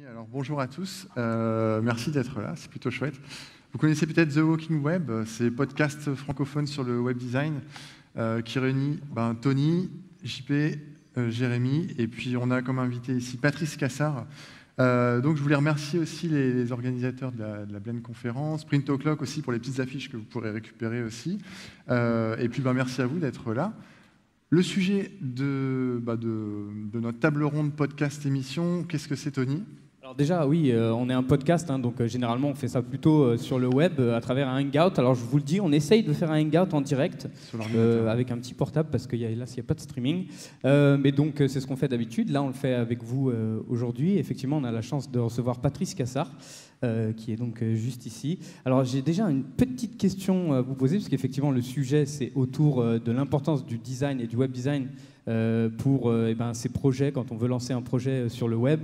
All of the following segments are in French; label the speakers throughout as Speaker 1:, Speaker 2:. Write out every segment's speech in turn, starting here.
Speaker 1: Alors bonjour à tous, merci d'être là, c'est plutôt chouette. Vous connaissez peut-être The Walking Web, c'est podcast francophone sur le web design qui réunit Tony, JP, Jérémy, et puis on a comme invité ici Patrice Cassard. Donc je voulais remercier aussi les organisateurs de la Blend Conférence, Print O'Clock aussi pour les petites affiches que vous pourrez récupérer aussi. Et puis merci à vous d'être là. Le sujet de notre table ronde podcast émission, qu'est-ce que c'est, Tony ?
Speaker 2: Alors déjà, oui, on est un podcast, donc généralement on fait ça plutôt sur le web, à travers un hangout. Alors je vous le dis, on essaye de faire un hangout en direct, avec un petit portable, parce qu'il n'y a pas de streaming. Mais donc c'est ce qu'on fait d'habitude. Là, on le fait avec vous aujourd'hui. Effectivement, on a la chance de recevoir Patrice Cassard, qui est donc juste ici. Alors j'ai déjà une petite question à vous poser, parce qu'effectivement le sujet c'est autour de l'importance du design et du web design pour ces projets, quand on veut lancer un projet sur le web.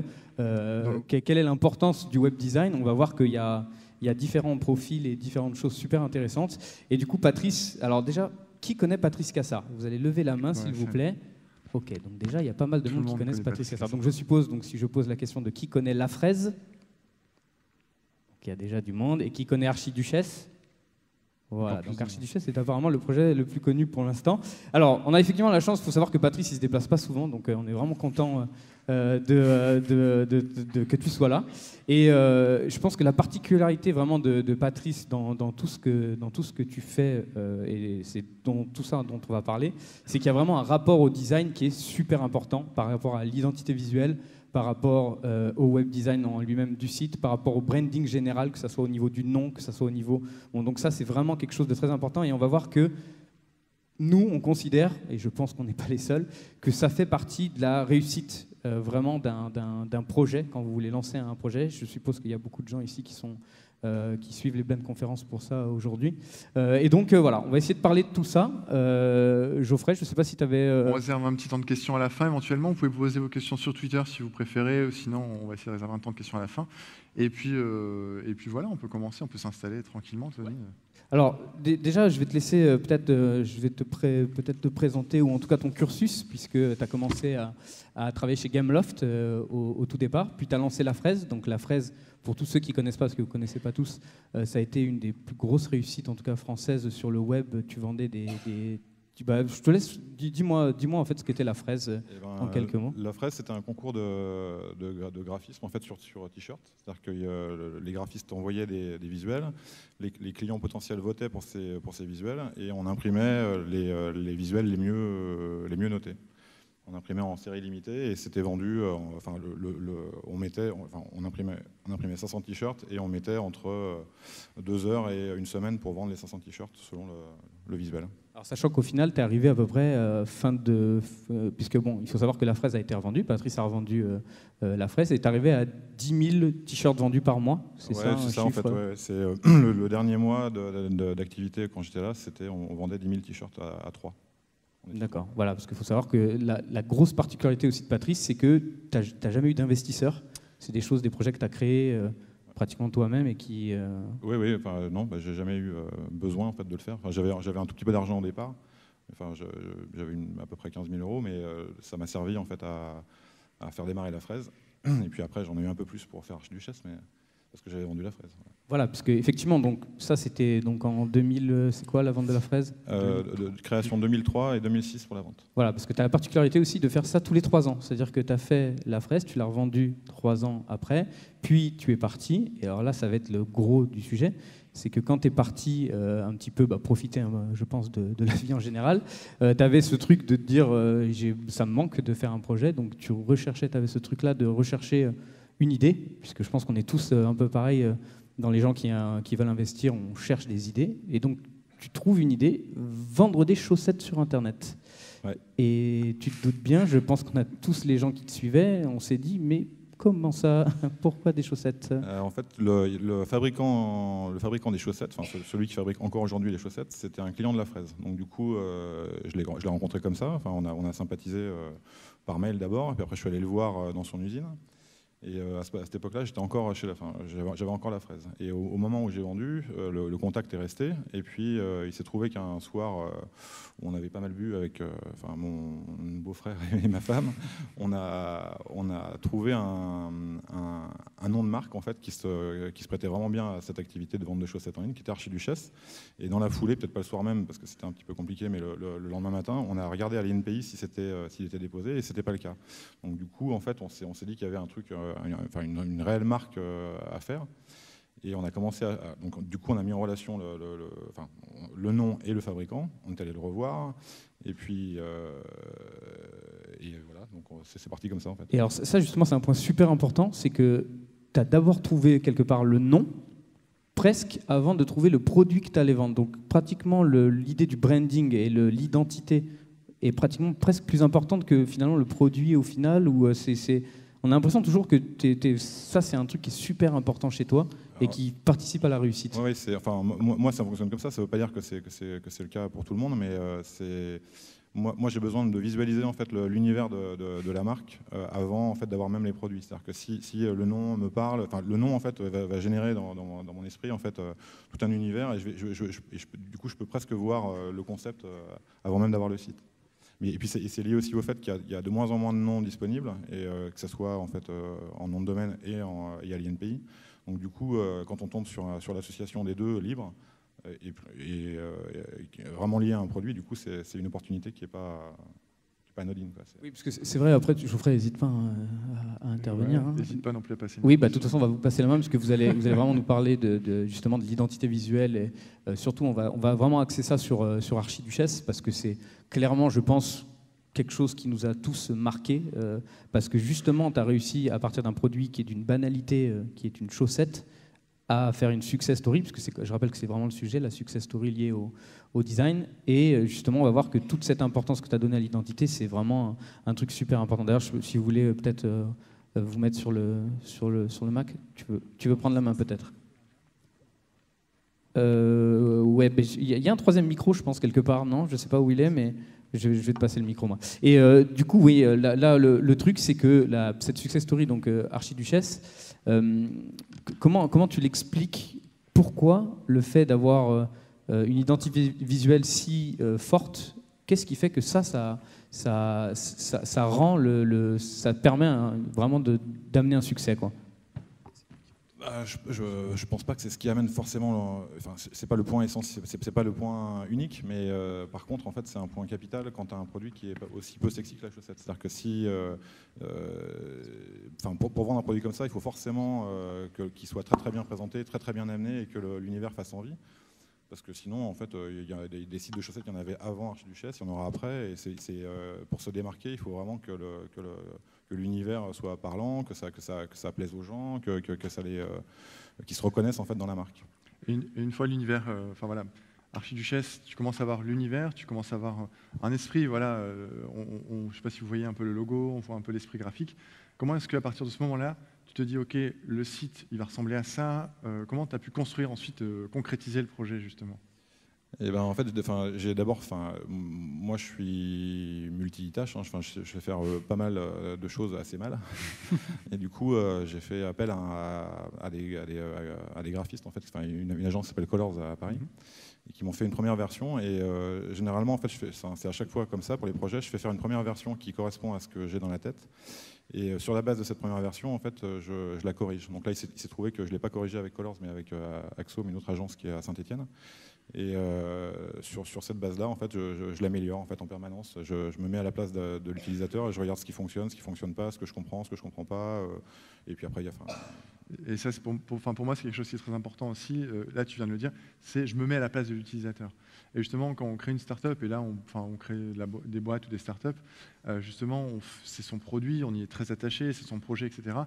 Speaker 2: Quelle est l'importance du web design? On va voir qu'il y a différents profils et différentes choses super intéressantes. Et du coup, Patrice, alors déjà, qui connaît Patrice Cassard? Vous allez lever la main, s'il vous plaît. Ok, donc déjà, il y a pas mal de monde qui connaissent Patrice Cassard. Donc je suppose, si je pose la question de qui connaît La Fraise, il y a déjà du monde. Et qui connaît Archiduchesse? Voilà, donc Archiduchesse est apparemment le projet le plus connu pour l'instant. Alors, on a effectivement la chance, il faut savoir que Patrice, il se déplace pas souvent, donc on est vraiment content que tu sois là. Et je pense que la particularité vraiment de Patrice dans tout ce que tu fais, et c'est tout ça dont on va parler, c'est qu'il y a vraiment un rapport au design qui est super important par rapport à l'identité visuelle, par rapport au web design en lui-même du site, par rapport au branding général, que ce soit au niveau du nom, que ce soit au niveau... Bon, donc ça, c'est vraiment quelque chose de très important. Et on va voir que nous, on considère, et je pense qu'on n'est pas les seuls, que ça fait partie de la réussite vraiment d'un projet. Quand vous voulez lancer un projet, je suppose qu'il y a beaucoup de gens ici qui suivent les Blend Conférences pour ça aujourd'hui. Et donc voilà, on va essayer de parler de tout ça. Geoffrey, je ne sais pas si tu avais...
Speaker 1: On réserve un petit temps de questions à la fin éventuellement. Vous pouvez poser vos questions sur Twitter si vous préférez, ou sinon on va essayer de réserver un temps de questions à la fin. Et puis voilà, on peut commencer, on peut s'installer tranquillement, Tony.
Speaker 2: Ouais. Alors déjà, je vais te laisser je vais peut-être te présenter, ou en tout cas ton cursus, puisque tu as commencé à travailler chez Gameloft au tout départ, puis tu as lancé La Fraise. Donc La Fraise, pour tous ceux qui ne connaissent pas, parce que vous ne connaissez pas tous, ça a été une des plus grosses réussites, en tout cas françaises, sur le web. Tu vendais je te laisse, dis-moi en fait ce qu'était La Fraise en quelques mots.
Speaker 3: La Fraise, c'était un concours de graphisme en fait sur t-shirt. C'est-à-dire que les graphistes envoyaient des visuels, les clients potentiels votaient pour ces visuels, et on imprimait les visuels les mieux notés. On imprimait en série limitée et c'était vendu. On imprimait 500 t-shirts et on mettait entre 2 heures et une semaine pour vendre les 500 t-shirts selon le visuel.
Speaker 2: Alors, sachant qu'au final, tu es arrivé à peu près puisque bon, il faut savoir que La Fraise a été revendue, Patrice a revendu La Fraise, et tu es arrivé à 10 000 t-shirts vendus par mois. C'est ça,
Speaker 3: en fait. Ouais. C'est le dernier mois d'activité quand j'étais là, on vendait 10 000 t-shirts à 3.
Speaker 2: D'accord, voilà, parce qu'il faut savoir que la grosse particularité aussi de Patrice, c'est que tu n'as jamais eu d'investisseur. C'est des projets que tu as créés pratiquement toi-même et qui...
Speaker 3: Oui, non, j'ai jamais eu besoin en fait, de le faire. J'avais un tout petit peu d'argent au départ. J'avais à peu près 15 000 euros, mais ça m'a servi en fait à faire démarrer La Fraise. Et puis après, j'en ai eu un peu plus pour faire Archiduchesse, mais parce que j'avais vendu La Fraise.
Speaker 2: Voilà, parce qu'effectivement, donc, ça c'était donc en 2000, c'est quoi la vente de La Fraise?
Speaker 3: De création 2003 et 2006 pour la vente.
Speaker 2: Voilà, parce que tu as la particularité aussi de faire ça tous les 3 ans. C'est-à-dire que tu as fait La Fraise, tu l'as revendue 3 ans après, puis tu es parti. Et alors là, ça va être le gros du sujet. C'est que quand tu es parti un petit peu profiter, je pense, de la vie en général, tu avais ce truc de te dire ça me manque de faire un projet. Donc tu avais ce truc-là de rechercher une idée, puisque je pense qu'on est tous un peu pareil. Dans les gens qui veulent investir, on cherche des idées. Et donc, tu trouves une idée, vendre des chaussettes sur Internet.
Speaker 3: Ouais.
Speaker 2: Et tu te doutes bien, je pense qu'on a tous les gens qui te suivaient, on s'est dit, mais comment ça? Pourquoi des chaussettes?
Speaker 3: En fait, le fabricant des chaussettes, celui qui fabrique encore aujourd'hui les chaussettes, c'était un client de La Fraise. Donc du coup, je l'ai rencontré comme ça. On a sympathisé par mail d'abord, et puis après je suis allé le voir dans son usine. Et à cette époque-là, j'étais encore j'avais encore La Fraise. Et au moment où j'ai vendu, le contact est resté. Et puis, il s'est trouvé qu'un soir, où on avait pas mal bu avec mon beau-frère et ma femme, on a trouvé un nom de marque en fait, qui se prêtait vraiment bien à cette activité de vente de chaussettes en ligne, qui était Archiduchesse. Et dans la foulée, peut-être pas le soir même, parce que c'était un petit peu compliqué, mais le lendemain matin, on a regardé à l'INPI s'il était déposé, et c'était pas le cas. Donc du coup, en fait, on s'est dit qu'il y avait un truc, une réelle marque à faire. Et on a commencé donc du coup, on a mis en relation le nom et le fabricant. On est allé le revoir. Et puis, voilà, donc c'est parti comme ça en fait.
Speaker 2: Et alors ça justement, c'est un point super important, c'est que tu as d'abord trouvé quelque part le nom, presque avant de trouver le produit que tu allais vendre. Donc pratiquement l'idée du branding et l'identité est pratiquement presque plus importante que finalement le produit au final, où on a l'impression toujours que ça c'est un truc qui est super important chez toi et qui participe à la réussite.
Speaker 3: Oui, moi ça fonctionne comme ça. Ça ne veut pas dire que c'est le cas pour tout le monde, mais moi j'ai besoin de visualiser en fait l'univers de la marque avant en fait d'avoir même les produits. C'est-à-dire que si le nom me parle, le nom en fait va générer dans mon esprit en fait tout un univers, et du coup je peux presque voir le concept avant même d'avoir le site. Et puis c'est lié aussi au fait qu'il y a de moins en moins de noms disponibles, et que ce soit en fait en nom de domaine et à l'INPI. Donc du coup, quand on tombe sur l'association des deux libres et vraiment lié à un produit, du coup c'est une opportunité qui n'est pas anodine, quoi.
Speaker 2: Oui, parce que c'est vrai, après Geoffrey, n'hésite pas à intervenir.
Speaker 1: N'hésite pas non plus à passer.
Speaker 2: Oui, de toute façon, on va vous passer la main, parce que vous allez vraiment nous parler justement de l'identité visuelle, et surtout on va vraiment axer ça sur Archiduchesse, parce que c'est clairement, je pense, quelque chose qui nous a tous marqués, parce que justement, tu as réussi, à partir d'un produit qui est d'une banalité, qui est une chaussette, à faire une success story, parce que je rappelle que c'est vraiment le sujet, la success story liée au design. Et justement, on va voir que toute cette importance que tu as donnée à l'identité, c'est vraiment un truc super important. D'ailleurs, si vous voulez peut-être vous mettre sur le Mac, tu veux prendre la main peut-être. Ouais, il y a un troisième micro, je pense, quelque part, non? Je ne sais pas où il est, mais je vais te passer le micro, moi. Et du coup, oui, là le truc, c'est que cette success story, donc Archiduchesse, comment tu l'expliques? Pourquoi le fait d'avoir une identité visuelle si forte, qu'est-ce qui fait que ça rend ça permet vraiment d'amener un succès, quoi?
Speaker 3: Je pense pas que c'est ce qui amène forcément. C'est pas le point essentiel, c'est pas le point unique, mais par contre, en fait, c'est un point capital quand tu as un produit qui est aussi peu sexy que la chaussette. C'est-à-dire que pour vendre un produit comme ça, il faut forcément qu'il soit très très bien présenté, très très bien amené, et que l'univers fasse envie. Parce que sinon, en fait, il y a des sites de chaussettes, il y en avait avant Archiduchesse, il y en aura après. Et pour se démarquer, il faut vraiment que l'univers soit parlant, que ça plaise aux gens, qu'ils se reconnaissent en fait dans la marque.
Speaker 1: Une fois l'univers, Archiduchesse, tu commences à avoir l'univers, tu commences à avoir un esprit. Voilà, je ne sais pas si vous voyez un peu le logo, on voit un peu l'esprit graphique. Comment est-ce qu'à partir de ce moment-là, tu te dis, OK, le site, il va ressembler à ça. Comment tu as pu construire ensuite, concrétiser le projet, justement?
Speaker 3: Et en fait, moi je suis multitâche, hein, je vais faire pas mal de choses assez mal. Et du coup, j'ai fait appel à des graphistes, en fait, une agence qui s'appelle Colors à Paris, et qui m'ont fait une première version. Et généralement, en fait, c'est à chaque fois comme ça pour les projets, je fais faire une première version qui correspond à ce que j'ai dans la tête. Et sur la base de cette première version, en fait, je la corrige. Donc là, il s'est trouvé que je ne l'ai pas corrigé avec Colors, mais avec Axome, une autre agence qui est à Saint-Étienne. Et sur cette base-là, en fait, je l'améliore en fait en permanence. Je me mets à la place de l'utilisateur et je regarde ce qui fonctionne pas, ce que je comprends pas. Et puis après,
Speaker 1: Et ça, pour moi, c'est quelque chose qui est très important aussi. Là, tu viens de le dire, c'est je me mets à la place de l'utilisateur. Et justement, quand on crée une start-up, et là, on crée des boîtes ou des start-up, justement, c'est son produit, on y est très attaché, c'est son projet, etc.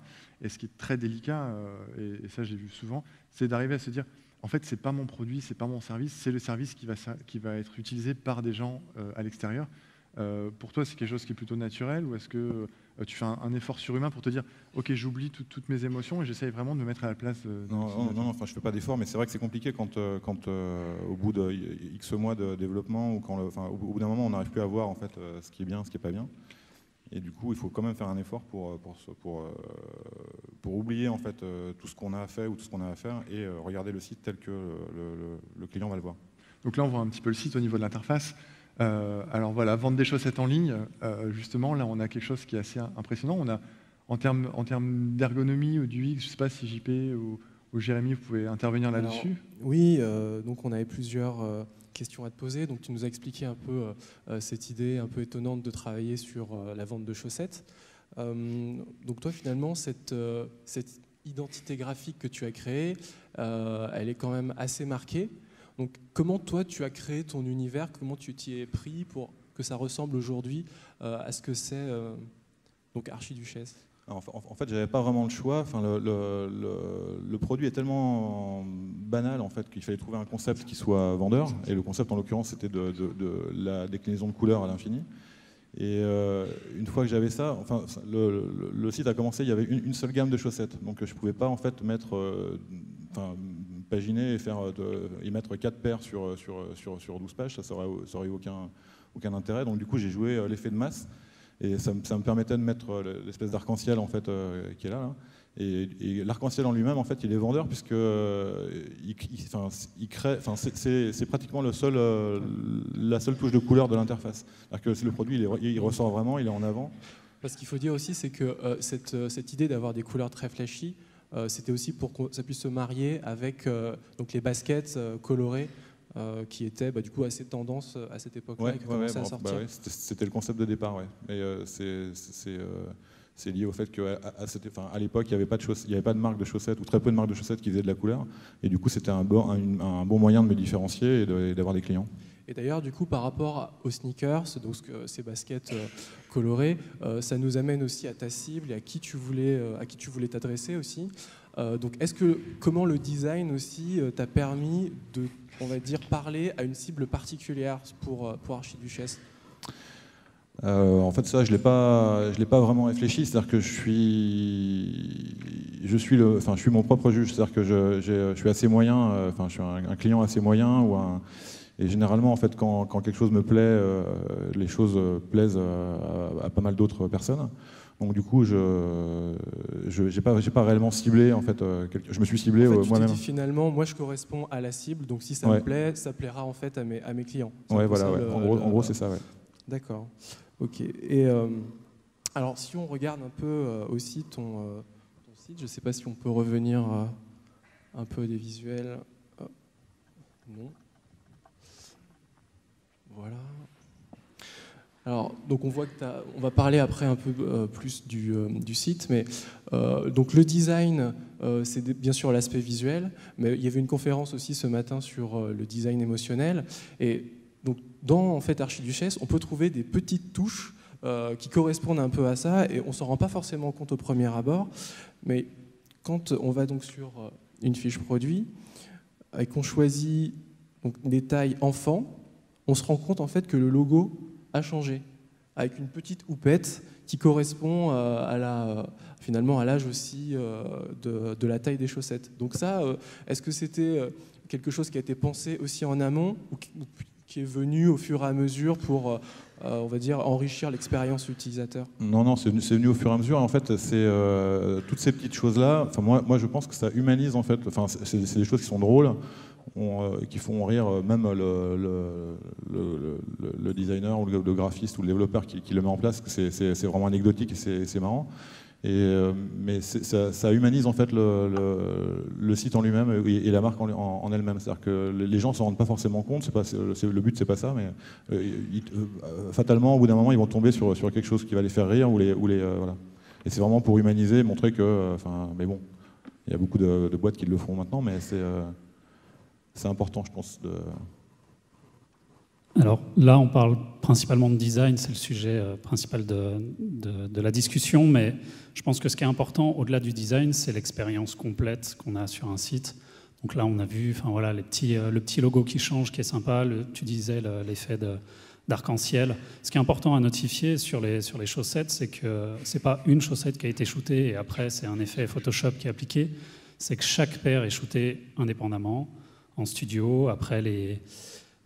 Speaker 1: Et ce qui est très délicat, et ça, j'ai vu souvent, c'est d'arriver à se dire, en fait, c'est pas mon produit, c'est pas mon service, c'est le service qui va être utilisé par des gens à l'extérieur. Pour toi, c'est quelque chose qui est plutôt naturel, ou est-ce que tu fais un effort surhumain pour te dire ok, j'oublie toutes mes émotions et j'essaye vraiment de me mettre à la place de
Speaker 3: Non, je fais pas d'effort, mais c'est vrai que c'est compliqué quand au bout de X mois de développement, ou au bout d'un moment on n'arrive plus à voir en fait ce qui est bien, ce qui est pas bien. Et du coup, il faut quand même faire un effort pour oublier en fait tout ce qu'on a fait ou tout ce qu'on a à faire, et regarder le site tel que le client va le voir.
Speaker 1: Donc là, on voit un petit peu le site au niveau de l'interface. Alors voilà, vendre des chaussettes en ligne, justement, là on a quelque chose qui est assez impressionnant. On a en termes d'ergonomie ou du UX, je ne sais pas si JP ou Jérémy, vous pouvez intervenir là-dessus.
Speaker 4: Oui, donc on avait plusieurs questions à te poser. Donc tu nous as expliqué un peu cette idée un peu étonnante de travailler sur la vente de chaussettes. Donc toi, finalement, cette identité graphique que tu as créée, elle est quand même assez marquée. Donc comment toi, tu as créé ton univers? Comment tu t'y es pris pour que ça ressemble aujourd'hui à ce que c'est donc Archiduchesse?
Speaker 3: En fait, j'avais pas vraiment le choix. Enfin, le produit est tellement banal en fait qu'il fallait trouver un concept qui soit vendeur. Et le concept, en l'occurrence, c'était de la déclinaison de couleurs à l'infini. Et une fois que j'avais ça, enfin, le site a commencé. Il y avait une seule gamme de chaussettes, donc je pouvais pas en fait paginer et y mettre 4 paires sur 12 pages. Ça aurait eu aucun intérêt. Donc du coup, j'ai joué l'effet de masse. Et ça me permettait de mettre l'espèce d'arc-en-ciel en fait, qui est là. Et l'arc-en-ciel en lui-même, en fait, il est vendeur puisque il crée. Enfin, c'est pratiquement la seule touche de couleur de l'interface. C'est-à-dire que le produit, il ressort vraiment, il est en avant.
Speaker 4: Parce qu'il faut dire aussi, c'est que cette idée d'avoir des couleurs très flashy, c'était aussi pour que ça puisse se marier avec donc les baskets colorées. Qui était du coup assez tendance à cette époque-là, et qui commençait à sortir.
Speaker 3: C'était le concept de départ, ouais. Mais c'est lié au fait qu'à l'époque, il n'y avait pas de marque de chaussettes, ou très peu de marques de chaussettes qui faisaient de la couleur. Et du coup, c'était un bon moyen de me différencier et d'avoir des clients.
Speaker 4: Et d'ailleurs, du coup, par rapport aux sneakers, donc ces baskets colorées, ça nous amène aussi à ta cible et à qui tu voulais t'adresser aussi. Donc, comment le design aussi t'a permis de, on va dire, parler à une cible particulière pour Archiduchesse?
Speaker 3: En fait, ça, je l'ai pas vraiment réfléchi. C'est-à-dire que je suis mon propre juge. C'est-à-dire que je suis assez moyen. Je suis un client assez moyen et généralement, en fait, quand quelque chose me plaît, les choses plaisent à pas mal d'autres personnes. Donc du coup, je n'ai pas réellement ciblé, en fait, je me suis ciblé moi-même.
Speaker 4: Tu te dis finalement, moi je corresponds à la cible, donc si ça me plaît, ça plaira en fait à mes clients.
Speaker 3: Ouais, voilà, en gros c'est ça, ouais.
Speaker 4: D'accord, ok. Et alors si on regarde un peu aussi ton site, je ne sais pas si on peut revenir un peu des visuels. Non. Voilà. Alors, donc on voit que on va parler après un peu plus du site, mais donc le design, c'est bien sûr l'aspect visuel, mais il y avait une conférence aussi ce matin sur le design émotionnel, et donc dans en fait Archiduchesse, on peut trouver des petites touches qui correspondent un peu à ça, et on s'en rend pas forcément compte au premier abord, mais quand on va donc sur une fiche produit et qu'on choisit donc des tailles enfants, on se rend compte en fait que le logo a changé, avec une petite houppette qui correspond finalement à l'âge aussi de la taille des chaussettes. Donc ça, est-ce que c'était quelque chose qui a été pensé aussi en amont ou qui est venu au fur et à mesure pour, on va dire, enrichir l'expérience utilisateur?
Speaker 3: Non, c'est venu au fur et à mesure. En fait, c'est toutes ces petites choses-là. Enfin, moi, je pense que ça humanise en fait. Enfin, c'est des choses qui sont drôles. Qui font rire même le designer ou le graphiste ou le développeur qui le met en place. C'est vraiment anecdotique et c'est marrant. Mais ça humanise en fait le site en lui-même et la marque en elle-même. C'est-à-dire que les gens ne s'en rendent pas forcément compte. Le but, c'est pas ça, mais fatalement, au bout d'un moment, ils vont tomber sur quelque chose qui va les faire rire voilà. Et c'est vraiment pour humaniser, montrer que. Mais bon, il y a beaucoup de boîtes qui le font maintenant, mais c'est important, je pense.
Speaker 5: Alors là, on parle principalement de design, c'est le sujet principal de la discussion, mais je pense que ce qui est important, au-delà du design, c'est l'expérience complète qu'on a sur un site. Donc là, on a vu le petit logo qui change, qui est sympa, tu disais l'effet d'arc-en-ciel. Ce qui est important à notifier sur les chaussettes, c'est que ce n'est pas une chaussette qui a été shootée et après, c'est un effet Photoshop qui est appliqué, c'est que chaque paire est shootée indépendamment, en studio, après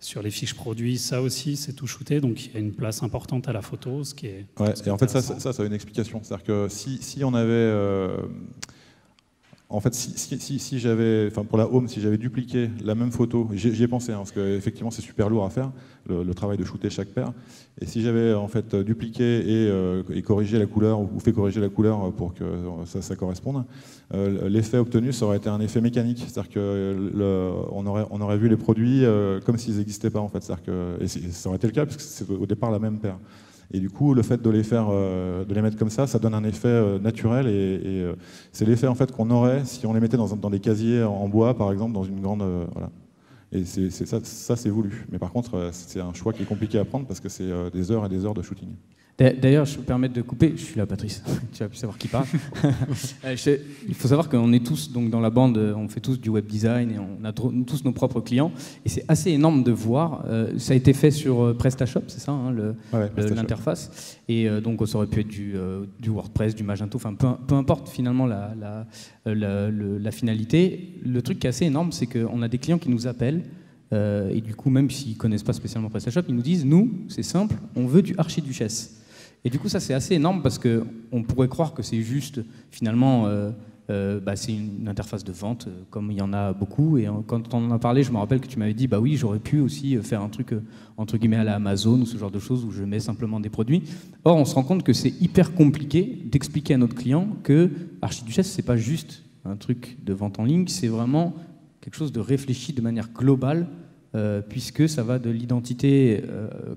Speaker 5: sur les fiches produits, ça aussi c'est tout shooté, donc il y a une place importante à la photo, ce qui est...
Speaker 3: Ouais, et en fait ça a une explication, c'est-à-dire que si on avait En fait, si j'avais, enfin pour la home, si j'avais dupliqué la même photo, j'y ai pensé, hein, parce qu'effectivement c'est super lourd à faire, le travail de shooter chaque paire. Et si j'avais en fait dupliqué et corrigé la couleur ou fait corriger la couleur pour que ça corresponde, l'effet obtenu ça aurait été un effet mécanique, c'est-à-dire que on aurait vu les produits comme s'ils n'existaient pas en fait, c'est-à-dire que et ça aurait été le cas parce que c'est au départ la même paire. Et du coup, le fait de les mettre comme ça donne un effet naturel et c'est l'effet en fait qu'on aurait si on les mettait dans des casiers en bois, par exemple, dans une grande voilà. Et ça c'est voulu. Mais par contre, c'est un choix qui est compliqué à prendre parce que c'est des heures et des heures de shooting.
Speaker 2: D'ailleurs, je me permets de couper. Je suis là, Patrice. Tu vas plus savoir qui parle. Il faut savoir qu'on est tous, donc dans la bande, on fait tous du web design et on a tous nos propres clients. Et c'est assez énorme de voir. Ça a été fait sur PrestaShop, c'est ça, hein, l'interface. Et donc, ça aurait pu être du WordPress, du Magento, enfin, peu importe finalement la finalité. Le truc qui est assez énorme, c'est qu'on a des clients qui nous appellent. Et du coup, même s'ils ne connaissent pas spécialement PrestaShop, ils nous disent, nous, c'est simple, on veut du archiduchesse. Et du coup, ça, c'est assez énorme parce qu'on pourrait croire que c'est juste, finalement, c'est une interface de vente, comme il y en a beaucoup. Et quand on en a parlé, je me rappelle que tu m'avais dit, bah oui, j'aurais pu aussi faire un truc, entre guillemets, à la Amazon ou ce genre de choses où je mets simplement des produits. Or, on se rend compte que c'est hyper compliqué d'expliquer à notre client que archiduchesse, c'est pas juste un truc de vente en ligne, c'est vraiment quelque chose de réfléchi de manière globale, puisque ça va de l'identité,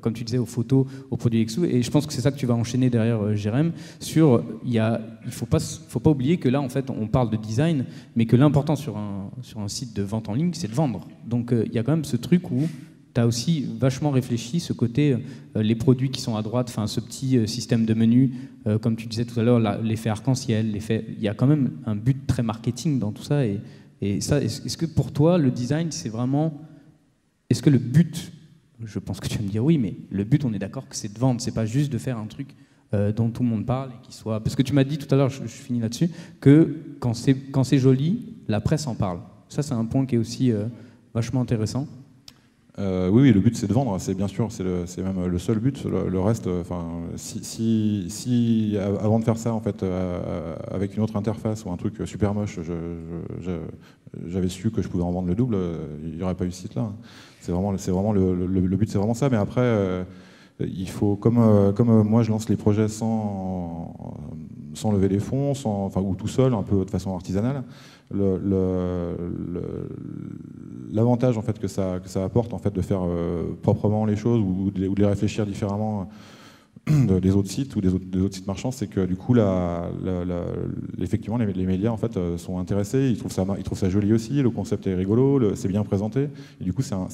Speaker 2: comme tu disais, aux photos, aux produits Exou. Et je pense que c'est ça que tu vas enchaîner derrière, Jérém, sur il faut pas oublier que là, en fait, on parle de design, mais que l'important sur un site de vente en ligne, c'est de vendre. Donc, il y a quand même ce truc où tu as aussi vachement réfléchi ce côté, les produits qui sont à droite, ce petit système de menu, comme tu disais tout à l'heure, l'effet arc-en-ciel, il y a quand même un but très marketing dans tout ça. Et ça, est-ce que pour toi, le design, c'est vraiment... Est-ce que le but, je pense que tu vas me dire oui, mais le but, on est d'accord que c'est de vendre, c'est pas juste de faire un truc dont tout le monde parle et qui soit... Parce que tu m'as dit tout à l'heure, je finis là-dessus, que quand c'est joli, la presse en parle. Ça, c'est un point qui est aussi vachement intéressant.
Speaker 3: Oui, le but c'est de vendre, c'est bien sûr, c'est même le seul but. Le reste, si avant de faire ça, en fait, avec une autre interface ou un truc super moche, j'avais su que je pouvais en vendre le double, il n'y aurait pas eu ce site-là. C'est vraiment le but, c'est vraiment ça. Mais après, il faut, comme moi, je lance les projets sans lever des fonds, ou tout seul, un peu de façon artisanale. L'avantage en fait que ça apporte en fait de faire proprement les choses ou de les réfléchir différemment des autres sites ou des autres sites marchands, c'est que du coup effectivement les médias en fait sont intéressés, ils trouvent ça joli aussi, le concept est rigolo, c'est bien présenté et du coup ça en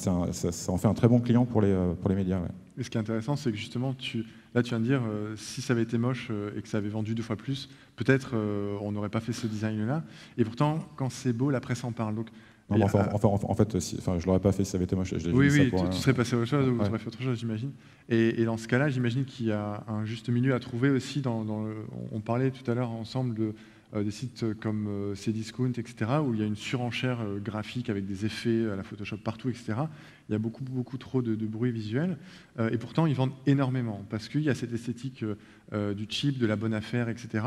Speaker 3: fait un très bon client pour les médias. Ouais.
Speaker 1: Et ce qui est intéressant, c'est que justement tu viens de dire si ça avait été moche et que ça avait vendu 2 fois plus, peut-être on n'aurait pas fait ce design-là. Et pourtant, quand c'est beau, la presse en parle. Donc,
Speaker 3: non, en fait, je l'aurais pas fait si ça avait été moche.
Speaker 1: Oui, tu serais passé à autre chose ou tu aurais fait autre chose, j'imagine. Et dans ce cas-là, j'imagine qu'il y a un juste milieu à trouver aussi. On parlait tout à l'heure ensemble des sites comme Cdiscount, etc., où il y a une surenchère graphique avec des effets à la Photoshop partout, etc. Il y a beaucoup trop de bruit visuel. Et pourtant, ils vendent énormément parce qu'il y a cette esthétique du cheap, de la bonne affaire, etc.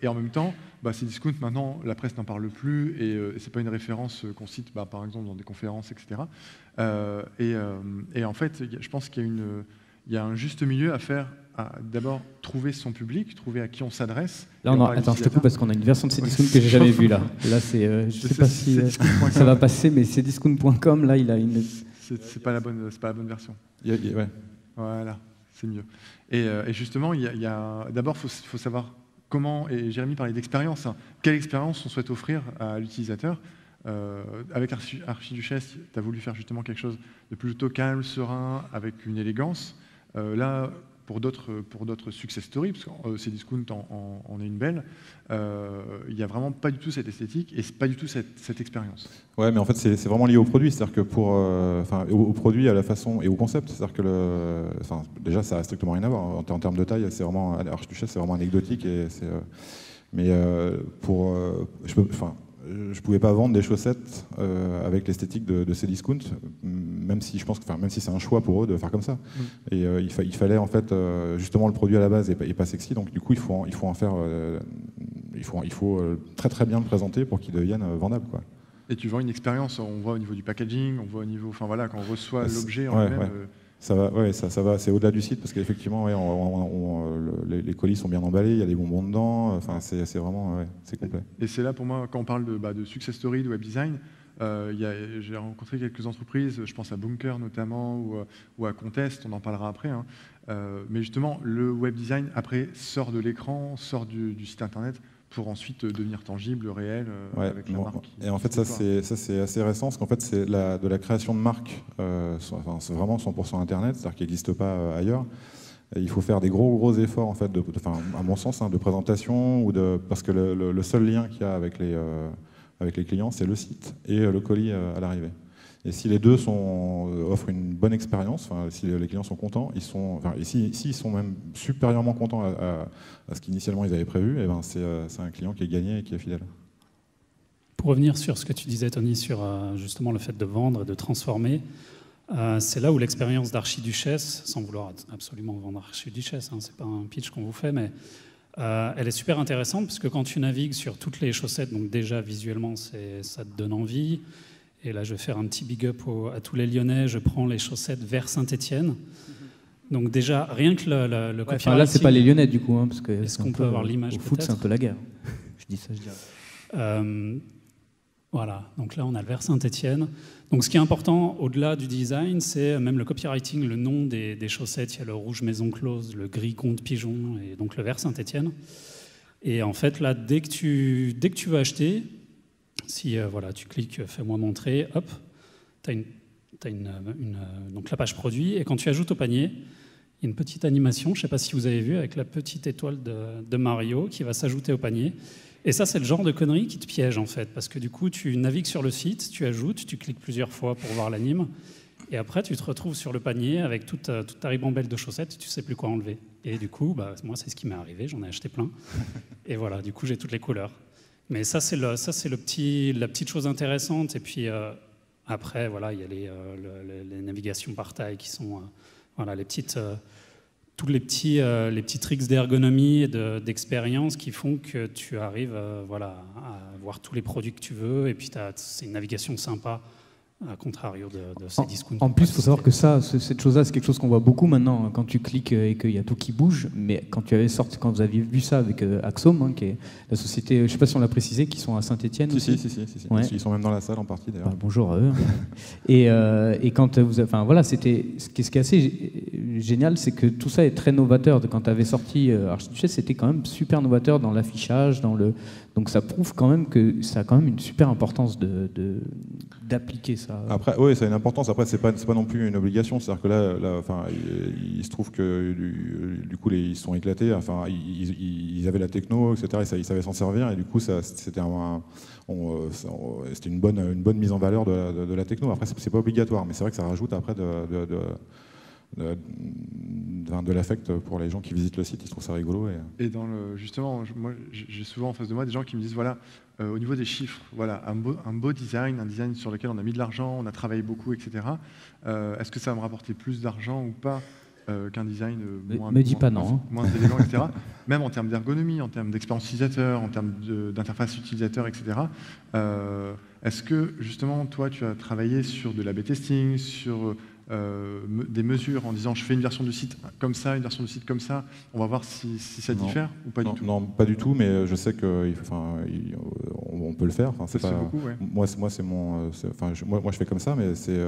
Speaker 1: Et en même temps, Cdiscount, maintenant, la presse n'en parle plus et c'est pas une référence qu'on cite, par exemple, dans des conférences, etc. Et en fait, je pense qu'il y a un juste milieu à faire. D'abord, trouver son public, trouver à qui on s'adresse.
Speaker 2: Là, attends, je te coupe parce qu'on a une version de Cdiscount que j'ai jamais vue là. Là, je ne sais pas si ça va passer, mais cdiscount.com, là, il a une.
Speaker 1: C'est pas la bonne version.
Speaker 3: Ouais.
Speaker 1: Voilà, c'est mieux. Et justement, d'abord, faut savoir comment. Et Jérémy parlait d'expérience. Quelle expérience on souhaite offrir à l'utilisateur. Avec Archiduchesse, tu as voulu faire justement quelque chose de plutôt calme, serein, avec une élégance. Là. Pour d'autres success stories, parce que Cdiscount en est une belle, il n'y a vraiment pas du tout cette esthétique et pas du tout cette expérience. Ouais,
Speaker 3: mais en fait, c'est vraiment lié au produit, c'est-à-dire que au produit, à la façon et au concept, c'est-à-dire que déjà, ça n'a strictement rien à voir. En termes de taille, c'est vraiment Archiduchesse, c'est vraiment anecdotique je pouvais pas vendre des chaussettes avec l'esthétique de Cdiscount, même si c'est un choix pour eux de faire comme ça. Et il fallait en fait justement le produit à la base est pas sexy, donc du coup il faut en faire il faut très très bien le présenter pour qu'il devienne vendable, quoi.
Speaker 1: Et tu vends une expérience, on voit au niveau du packaging, on voit au niveau, enfin voilà, quand on reçoit l'objet en lui-même.
Speaker 3: Ça va, c'est au-delà du site parce qu'effectivement, les colis sont bien emballés, il y a des bonbons dedans, enfin c'est vraiment, c'est complet.
Speaker 1: Et c'est là pour moi, quand on parle de success story, de web design, j'ai rencontré quelques entreprises, je pense à Bunker notamment ou à Contest, on en parlera après, hein, mais justement le web design après sort de l'écran, sort du site internet pour ensuite devenir tangible, réel, avec la marque.
Speaker 3: Et en fait, ça c'est assez récent, parce qu'en fait, c'est de la création de marque, c'est vraiment 100% Internet, c'est-à-dire qu'il n'existe pas ailleurs. Et il faut faire des gros efforts, en fait, à mon sens, de présentation, parce que le seul lien qu'il y a avec les clients, c'est le site et le colis à l'arrivée. Et si les deux offrent une bonne expérience, si les clients sont contents, s'ils sont même supérieurement contents à ce qu'initialement ils avaient prévu, et c'est un client qui est gagné et qui est fidèle.
Speaker 5: Pour revenir sur ce que tu disais, Tony, sur justement le fait de vendre et de transformer, c'est là où l'expérience d'Archiduchesse, sans vouloir absolument vendre Archiduchesse, c'est pas un pitch qu'on vous fait, mais elle est super intéressante parce que quand tu navigues sur toutes les chaussettes, donc déjà visuellement ça te donne envie. Et là, je vais faire un petit big up à tous les Lyonnais. Je prends les chaussettes vers Saint-Étienne. Donc déjà, rien que le copywriting...
Speaker 2: là, c'est pas les Lyonnais du coup, hein, parce que
Speaker 5: est-ce qu'on peut avoir l'image
Speaker 2: au foot, c'est un peu la guerre. Je dis ça, je dirais.
Speaker 5: Voilà. Donc là, on a le vers Saint-Étienne. Donc ce qui est important, au-delà du design, c'est même le copywriting, le nom des chaussettes. Il y a le rouge maison close, le gris compte pigeon, et donc le vers Saint-Étienne. Et en fait, là, dès que tu veux acheter... Si tu cliques « Fais-moi montrer », hop, tu as donc la page produit, et quand tu ajoutes au panier, il y a une petite animation, je ne sais pas si vous avez vu, avec la petite étoile de Mario qui va s'ajouter au panier. Et ça, c'est le genre de connerie qui te piège, en fait, parce que du coup, tu navigues sur le site, tu ajoutes, tu cliques plusieurs fois pour voir l'anime, et après, tu te retrouves sur le panier avec toute ta ribambelle de chaussettes, tu ne sais plus quoi enlever. Et du coup, moi, c'est ce qui m'est arrivé, j'en ai acheté plein. Et voilà, du coup, j'ai toutes les couleurs. Mais ça, c'est la petite chose intéressante. Et puis après, voilà, il y a les navigations par taille qui sont tous les petits tricks d'ergonomie et d'expérience qui font que tu arrives à voir tous les produits que tu veux. Et puis c'est une navigation sympa, à contrario de ces discounts.
Speaker 2: En plus, il faut savoir que cette chose-là, c'est quelque chose qu'on voit beaucoup maintenant quand tu cliques et qu'il y a tout qui bouge. Mais quand vous aviez vu ça avec Axome, qui est la société, je ne sais pas si on l'a précisé, qui sont à Saint-Étienne.
Speaker 3: Si. Ouais. Ils sont même dans la salle en partie d'ailleurs.
Speaker 2: Bonjour à eux. Et quand c'était ce qui est assez génial, c'est que tout ça est très novateur. Quand tu avais sorti Archiduchesse, c'était quand même super novateur dans l'affichage, donc ça prouve quand même que ça a quand même une super importance d'appliquer ça.
Speaker 3: Après, oui, ça a une importance. Après, c'est pas non plus une obligation. C'est-à-dire que là, il se trouve que du coup, ils sont éclatés. Enfin, ils avaient la techno, etc. Et ils savaient s'en servir. Et du coup, c'était une bonne mise en valeur de la techno. Après, c'est pas obligatoire, mais c'est vrai que ça rajoute après de l'affect pour les gens qui visitent le site. Ils trouvent ça rigolo.
Speaker 1: Et justement, moi, j'ai souvent en face de moi des gens qui me disent au niveau des chiffres, un beau design, un design sur lequel on a mis de l'argent, on a travaillé beaucoup, etc. Est-ce que ça va me rapporter plus d'argent ou pas qu'un design moins élégant, etc. Même en termes d'ergonomie, en termes d'expérience utilisateur, en termes d'interface utilisateur, etc. Est-ce que, justement, toi, tu as travaillé sur de l'A/B testing, sur des mesures en disant je fais une version du site comme ça, une version du site comme ça, on va voir si ça diffère ou pas du tout?
Speaker 3: Non, pas du tout, mais je sais qu'on peut le faire. Enfin, c'est pas, beaucoup, ouais. Moi, je fais comme ça, mais c'est...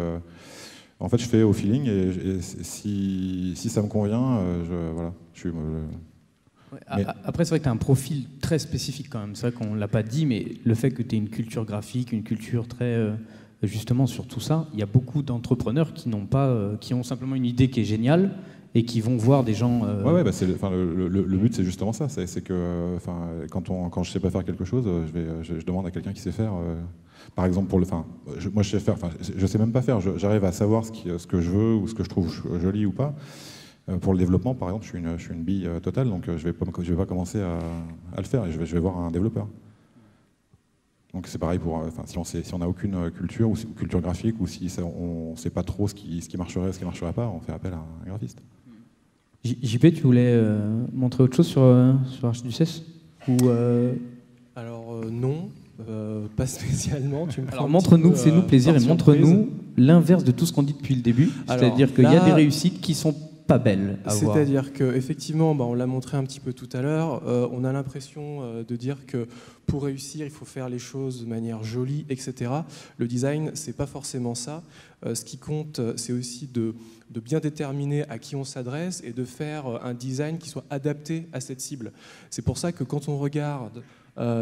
Speaker 3: en fait, je fais au feeling et si ça me convient,
Speaker 2: Après, c'est vrai que tu as un profil très spécifique quand même. C'est vrai qu'on ne l'a pas dit, mais le fait que tu aies une culture graphique, une culture très... justement, sur tout ça, il y a beaucoup d'entrepreneurs qui ont simplement une idée qui est géniale et qui vont voir des gens...
Speaker 3: le but, c'est justement ça. C'est que quand je sais pas faire quelque chose, je demande à quelqu'un qui sait faire... Par exemple, moi je sais faire, je sais même pas faire, j'arrive à savoir ce que je veux ou ce que je trouve joli ou pas. Pour le développement, par exemple, je suis une bille totale, donc je vais pas commencer à le faire et je vais voir un développeur. Donc c'est pareil si on n'a aucune culture ou culture graphique ou si on sait pas trop ce qui marcherait, ce qui marcherait pas, on fait appel à un graphiste.
Speaker 2: JP, tu voulais montrer autre chose sur Archiduchesse ou
Speaker 4: Non, pas spécialement.
Speaker 2: Alors montre-nous, fais-nous plaisir et montre-nous l'inverse de tout ce qu'on dit depuis le début. C'est-à-dire qu'il y a des réussites qui sont pas belle à voir.
Speaker 4: C'est-à-dire qu'effectivement, on l'a montré un petit peu tout à l'heure, on a l'impression de dire que pour réussir, il faut faire les choses de manière jolie, etc. Le design, c'est pas forcément ça. Ce qui compte, c'est aussi de bien déterminer à qui on s'adresse et de faire un design qui soit adapté à cette cible. C'est pour ça que quand on regarde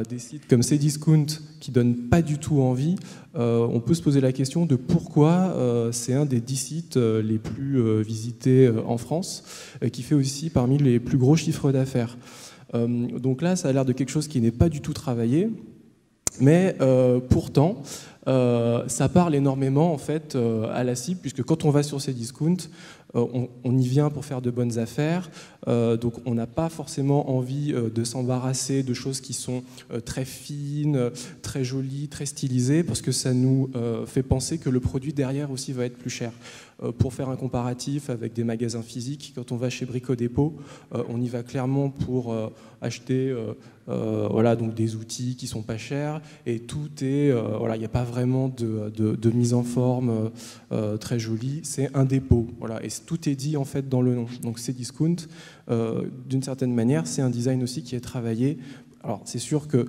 Speaker 4: des sites comme Cdiscount qui ne donnent pas du tout envie, on peut se poser la question de pourquoi c'est un des 10 sites les plus visités en France, qui fait aussi parmi les plus gros chiffres d'affaires. Donc là, ça a l'air de quelque chose qui n'est pas du tout travaillé, mais pourtant, ça parle énormément en fait, à la cible, puisque quand on va sur Cdiscount, on y vient pour faire de bonnes affaires, donc on n'a pas forcément envie de s'embarrasser de choses qui sont très fines, très jolies, très stylisées, parce que ça nous fait penser que le produit derrière aussi va être plus cher. Pour faire un comparatif avec des magasins physiques, quand on va chez Brico Dépôt, on y va clairement pour acheter donc des outils qui sont pas chers, et tout est, il n'y a pas vraiment de mise en forme très jolie, c'est un dépôt, et tout est dit en fait dans le nom. Donc Cdiscount, d'une certaine manière, c'est un design aussi qui est travaillé. Alors c'est sûr que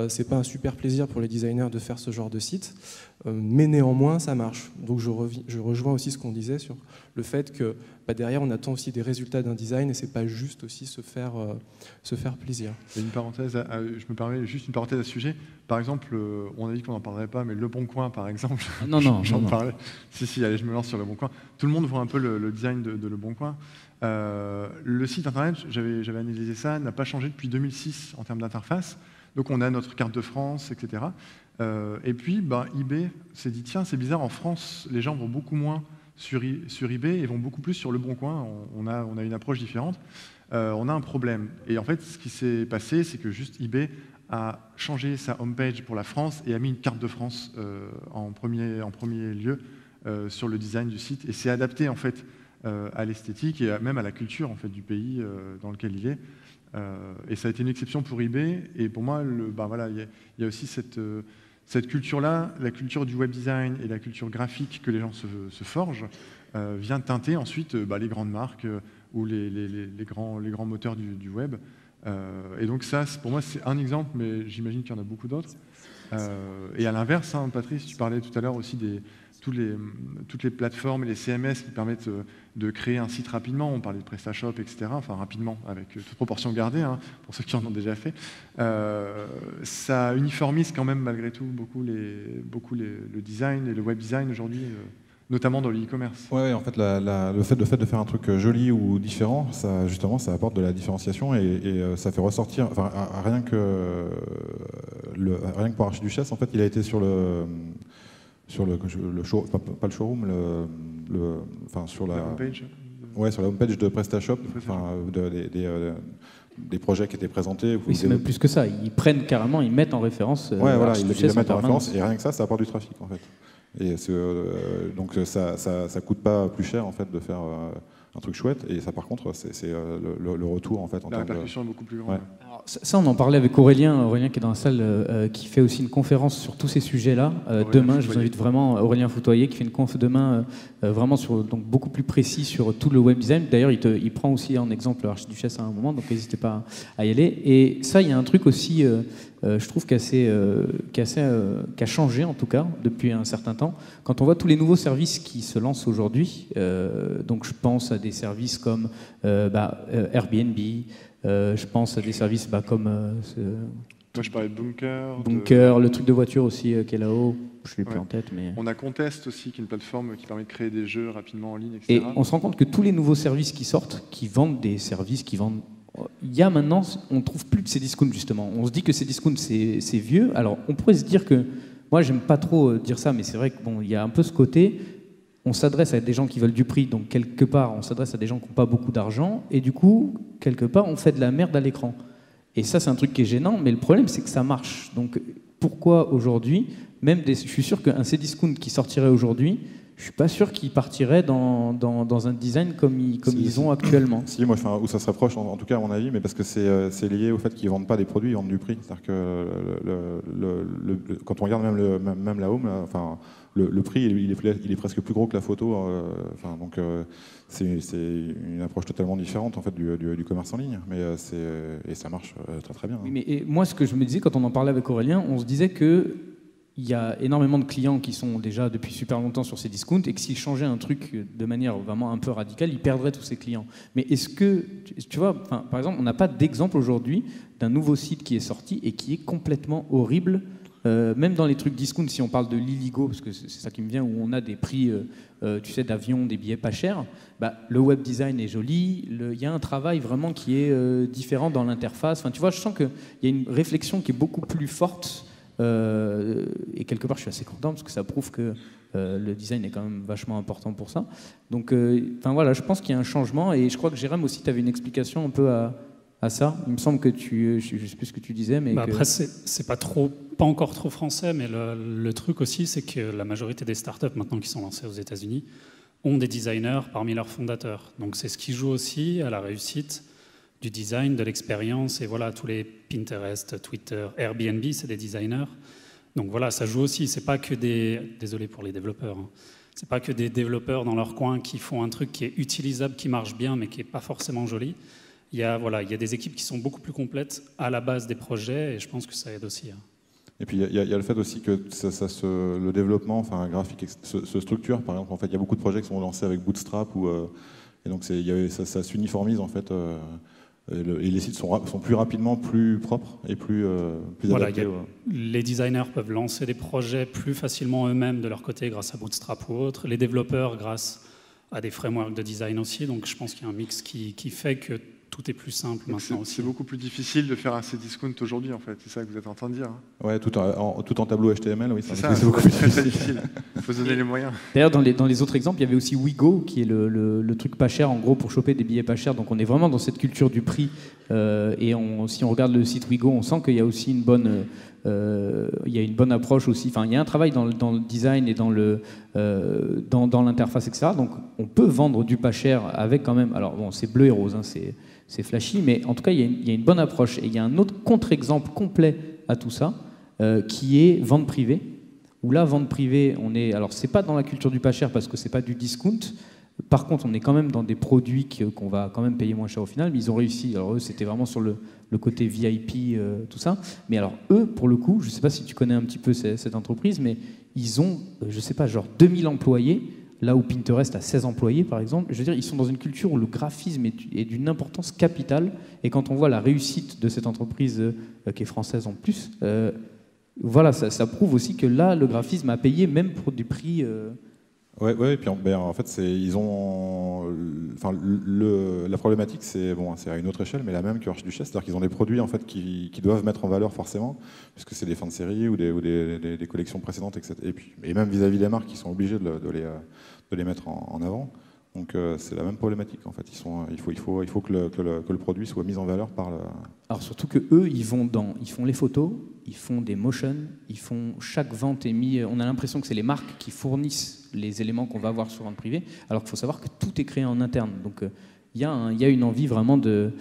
Speaker 4: c'est pas un super plaisir pour les designers de faire ce genre de site, mais néanmoins ça marche. Donc je rejoins aussi ce qu'on disait sur le fait que derrière on attend aussi des résultats d'un design, et c'est pas juste aussi se faire plaisir.
Speaker 1: Une parenthèse, je me permets juste une parenthèse à ce sujet. Par exemple, on a dit qu'on n'en parlerait pas, mais Le Bon Coin par exemple, j'en parlais. Si, allez, je me lance sur Le Bon Coin. Tout le monde voit un peu le design de Le Bon Coin. Le site internet, j'avais analysé ça, n'a pas changé depuis 2006 en termes d'interface. Donc on a notre carte de France, etc. Et puis eBay s'est dit, tiens, c'est bizarre, en France, les gens vont beaucoup moins sur eBay et vont beaucoup plus sur Le Bon Coin. On a une approche différente. On a un problème. Et en fait, ce qui s'est passé, c'est que juste eBay a changé sa homepage pour la France et a mis une carte de France en premier lieu sur le design du site. Et c'est adapté en fait à l'esthétique et même à la culture en fait, du pays dans lequel il est. Et ça a été une exception pour eBay. Et pour moi, il y a aussi cette culture-là, la culture du web design et la culture graphique que les gens se forgent, vient teinter ensuite les grandes marques ou les grands moteurs du web. Et donc ça, pour moi, c'est un exemple, mais j'imagine qu'il y en a beaucoup d'autres. Et à l'inverse, Patrice, tu parlais tout à l'heure aussi toutes les plateformes et les CMS qui permettent de créer un site rapidement. On parlait de PrestaShop, etc. Enfin, rapidement, avec toute proportion gardée, pour ceux qui en ont déjà fait. Ça uniformise quand même, malgré tout, beaucoup le design et le web design aujourd'hui, notamment dans le e-commerce.
Speaker 3: Ouais, en fait, le fait de faire un truc joli ou différent, ça, justement, ça apporte de la différenciation et ça fait ressortir, rien que pour Archiduchesse, en fait, il a été sur le show, pas le showroom, sur la homepage. Ouais, sur la homepage de PrestaShop, des projets qui étaient présentés.
Speaker 2: Oui, c'est même plus que ça. Ils prennent carrément, ils mettent en référence.
Speaker 3: Ils le mettent en référence, et rien que ça apporte du trafic en fait. Et donc ça coûte pas plus cher en fait de faire un truc chouette, et ça par contre c'est le retour en fait.
Speaker 1: La répercussion est beaucoup plus grande.
Speaker 2: Ouais. Alors, ça on en parlait avec Aurélien qui est dans la salle, qui fait aussi une conférence sur tous ces sujets-là. Demain, je vous invite vraiment, Aurélien Foutoyer, qui fait une conf demain vraiment donc beaucoup plus précis sur tout le web design. D'ailleurs, il prend aussi en exemple Archiduchesse à un moment, donc n'hésitez pas à y aller. Et ça, il y a un truc aussi, je trouve qui a changé en tout cas depuis un certain temps. Quand on voit tous les nouveaux services qui se lancent aujourd'hui, donc je pense à des services comme Airbnb, je pense à des services comme...
Speaker 1: Moi, je parlais de
Speaker 2: Bunker, le truc de voiture aussi qui est là-haut, je ne l'ai plus en tête. Mais...
Speaker 1: On a Contest aussi, qui est une plateforme qui permet de créer des jeux rapidement en ligne, etc.
Speaker 2: Et on se rend compte que tous les nouveaux services qui sortent, qui vendent des services, il y a maintenant, on ne trouve plus de Cdiscount justement. On se dit que Cdiscount c'est vieux. Alors on pourrait se dire que, moi j'aime pas trop dire ça, mais c'est vrai qu'il y a un peu ce côté, on s'adresse à des gens qui veulent du prix, donc quelque part on s'adresse à des gens qui n'ont pas beaucoup d'argent, et du coup, quelque part on fait de la merde à l'écran. Et ça c'est un truc qui est gênant, mais le problème c'est que ça marche. Donc pourquoi aujourd'hui, je suis sûr qu'un Cdiscount qui sortirait aujourd'hui, je suis pas sûr qu'ils partiraient dans un design comme ils ont actuellement.
Speaker 3: Si, moi, où ça se rapproche, en tout cas à mon avis, mais parce que c'est lié au fait qu'ils vendent pas des produits, ils vendent du prix. C'est-à-dire que quand on regarde même la home, enfin, le prix il est presque plus gros que la photo. Donc c'est une approche totalement différente en fait du commerce en ligne, mais et ça marche très très bien.
Speaker 2: Oui, mais moi, ce que je me disais quand on en parlait avec Aurélien, on se disait que il y a énormément de clients qui sont déjà depuis super longtemps sur ces discounts et que s'ils changeaient un truc de manière vraiment un peu radicale, ils perdraient tous ces clients. Mais est-ce que, tu vois, par exemple, on n'a pas d'exemple aujourd'hui d'un nouveau site qui est sorti et qui est complètement horrible, même dans les trucs discount, si on parle de l'Illigo, parce que c'est ça qui me vient, où on a des prix, tu sais, d'avion, des billets pas chers, le web design est joli, il y a un travail vraiment qui est différent dans l'interface. Enfin, tu vois, je sens qu'il y a une réflexion qui est beaucoup plus forte. Et quelque part, je suis assez content parce que ça prouve que le design est quand même vachement important pour ça. Donc, voilà, je pense qu'il y a un changement et je crois que Jérôme aussi, tu avais une explication un peu à ça. Il me semble que je sais plus ce que tu disais, mais
Speaker 5: après, c'est pas encore trop français, mais le truc aussi, c'est que la majorité des startups maintenant qui sont lancées aux États-Unis ont des designers parmi leurs fondateurs. Donc, c'est ce qui joue aussi à la réussite du design, de l'expérience, et voilà, tous les Pinterest, Twitter, Airbnb, c'est des designers. Donc voilà, ça joue aussi, c'est pas que désolé pour les développeurs, hein, c'est pas que des développeurs dans leur coin qui font un truc qui est utilisable, qui marche bien, mais qui n'est pas forcément joli. Il y a des équipes qui sont beaucoup plus complètes à la base des projets, et je pense que ça aide aussi. Hein.
Speaker 3: Et puis il y a le fait aussi que le développement, enfin graphique, se structure. Par exemple, en fait, il y a beaucoup de projets qui sont lancés avec Bootstrap, et donc ça s'uniformise en fait. Et les sites sont plus rapidement plus propres et plus adaptés.
Speaker 5: Les designers peuvent lancer des projets plus facilement eux-mêmes de leur côté grâce à Bootstrap ou autre. Les développeurs grâce à des frameworks de design aussi. Donc je pense qu'il y a un mix qui fait que tout est plus simple maintenant aussi.
Speaker 1: C'est beaucoup plus difficile de faire un site discount aujourd'hui, en fait. C'est ça que vous êtes en train de dire.
Speaker 3: Ouais, tout en tableau HTML, oui.
Speaker 1: C'est beaucoup plus difficile. Il faut se donner les moyens.
Speaker 2: D'ailleurs, dans les autres exemples, il y avait aussi Wigo, qui est le truc pas cher, en gros, pour choper des billets pas chers. Donc on est vraiment dans cette culture du prix. Et si on regarde le site Wigo, on sent qu'il y a aussi une bonne approche aussi. Enfin, il y a un travail dans le design et dans l'interface, etc. Donc on peut vendre du pas cher avec quand même. Alors bon, c'est bleu et rose, hein, c'est flashy, mais en tout cas, il y a une bonne approche. Et il y a un autre contre-exemple complet à tout ça, qui est vente privée. Où là, vente privée, alors c'est pas dans la culture du pas cher parce que c'est pas du discount. Par contre, on est quand même dans des produits qu'on va quand même payer moins cher au final, mais ils ont réussi. Alors eux, c'était vraiment sur le côté VIP, tout ça. Mais alors eux, pour le coup, je sais pas si tu connais un petit peu cette entreprise, mais ils ont, je sais pas, genre 2000 employés, là où Pinterest a 16 employés, par exemple. Je veux dire, ils sont dans une culture où le graphisme est d'une importance capitale. Et quand on voit la réussite de cette entreprise qui est française en plus, voilà, ça prouve aussi que là, le graphisme a payé même pour des prix...
Speaker 3: Ouais, et puis en fait, la problématique, c'est à une autre échelle, mais la même que Archiduchesse, c'est-à-dire qu'ils ont des produits en fait qui doivent mettre en valeur forcément, puisque c'est des fins de série ou des collections précédentes, etc. Et même vis-à-vis des marques, qui sont obligés de les mettre en avant. Donc c'est la même problématique en fait. Il faut que le produit soit mis en valeur par le.
Speaker 2: Alors surtout que eux, ils font les photos, ils font des motions, chaque vente est mis. On a l'impression que c'est les marques qui fournissent les éléments qu'on va avoir sur vente privée, alors qu'il faut savoir que tout est créé en interne. Donc il y a une envie vraiment de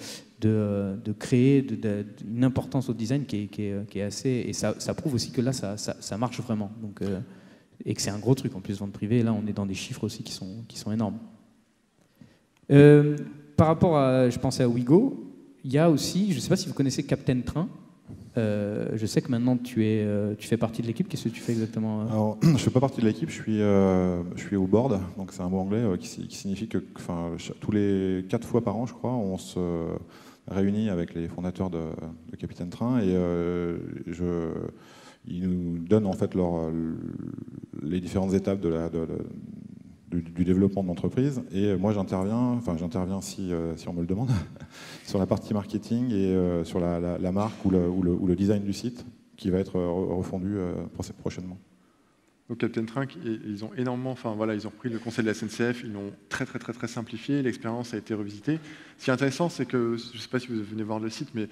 Speaker 2: créer une importance au design qui est assez. Et ça prouve aussi que là, ça marche vraiment. Donc et que c'est un gros truc en plus, vente privée. Là, on est dans des chiffres aussi qui sont énormes. Par rapport à, je pensais à Wigo, il y a aussi, je ne sais pas si vous connaissez Captain Train. Je sais que maintenant tu fais partie de l'équipe. Qu'est-ce que tu fais exactement?
Speaker 3: Alors, je ne fais pas partie de l'équipe, je suis au board, donc c'est un mot anglais qui signifie que tous les 4 fois par an, je crois, on se réunit avec les fondateurs de Captain Train et ils nous donnent en fait les différentes étapes du développement de l'entreprise. Et moi, j'interviens si on me le demande, sur la partie marketing et sur la marque ou le design du site qui va être refondu prochainement.
Speaker 1: Donc Captain Train, ils ont énormément, enfin voilà, ils ont repris le conseil de la SNCF, ils l'ont très simplifié, l'expérience a été revisitée. Ce qui est intéressant, c'est que, je ne sais pas si vous venez voir le site, mais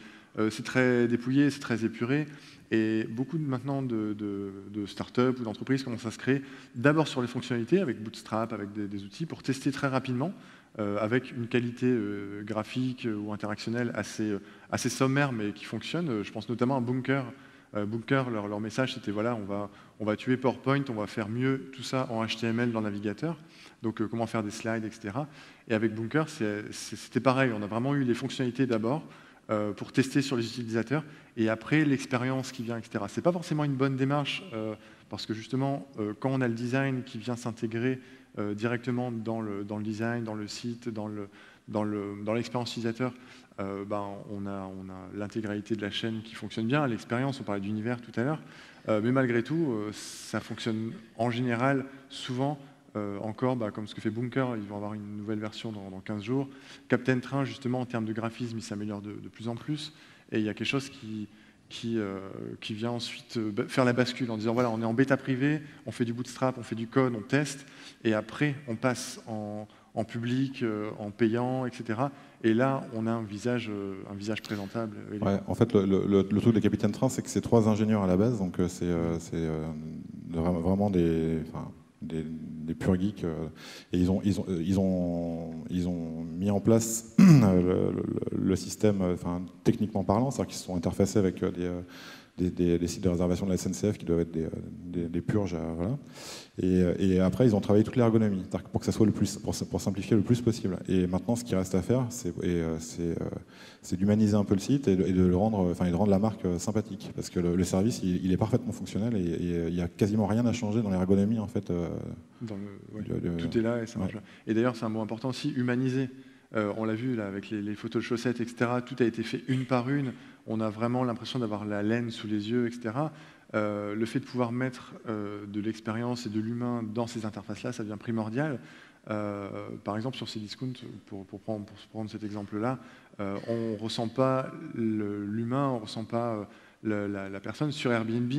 Speaker 1: c'est très dépouillé, c'est très épuré, et beaucoup maintenant de startups ou d'entreprises commencent à se créer d'abord sur les fonctionnalités, avec Bootstrap, avec des outils, pour tester très rapidement, avec une qualité graphique ou interactionnelle assez sommaire, mais qui fonctionne. Je pense notamment à Bunker. Bunker, leur message, c'était voilà, on va tuer PowerPoint, on va faire mieux tout ça en HTML dans le navigateur. Donc comment faire des slides, etc. Et avec Bunker, c'était pareil. On a vraiment eu les fonctionnalités d'abord pour tester sur les utilisateurs, et après l'expérience qui vient, etc. C'est pas forcément une bonne démarche parce que justement, quand on a le design qui vient s'intégrer directement dans le design, dans le site, dans l'expérience utilisateur, on a l'intégralité de la chaîne qui fonctionne bien, l'expérience, on parlait d'univers tout à l'heure, mais malgré tout, ça fonctionne en général, souvent, encore, comme ce que fait Bunker, ils vont avoir une nouvelle version dans 15 jours. Captain Train, justement, en termes de graphisme, il s'améliore de plus en plus, et il y a quelque chose qui vient ensuite faire la bascule en disant, voilà, on est en bêta privée, on fait du bootstrap, on fait du code, on teste, et après, on passe en public, en payant, etc. Et là, on a un visage présentable.
Speaker 3: Ouais, en fait, le truc de Captain Train, c'est que c'est 3 ingénieurs à la base, donc c'est vraiment des purs geeks. Et ils ont mis en place le système, techniquement parlant, c'est-à-dire qu'ils se sont interfacés avec des sites de réservation de la SNCF qui doivent être des purges. Voilà. Et après, ils ont travaillé toute l'ergonomie, pour que ça soit pour simplifier le plus possible. Et maintenant, ce qui reste à faire, c'est d'humaniser un peu le site et de le rendre, de rendre la marque sympathique, parce que le service, il est parfaitement fonctionnel et il n'y a quasiment rien à changer dans l'ergonomie en fait.
Speaker 1: Tout est là et ça marche bien. Et d'ailleurs, c'est un mot important aussi, humaniser. On l'a vu là avec les photos de chaussettes, etc. Tout a été fait une par une. On a vraiment l'impression d'avoir la laine sous les yeux, etc. Le fait de pouvoir mettre de l'expérience et de l'humain dans ces interfaces-là, ça devient primordial. Par exemple, sur Cdiscount, pour prendre cet exemple-là, on ne ressent pas l'humain, on ne ressent pas la personne. Sur Airbnb,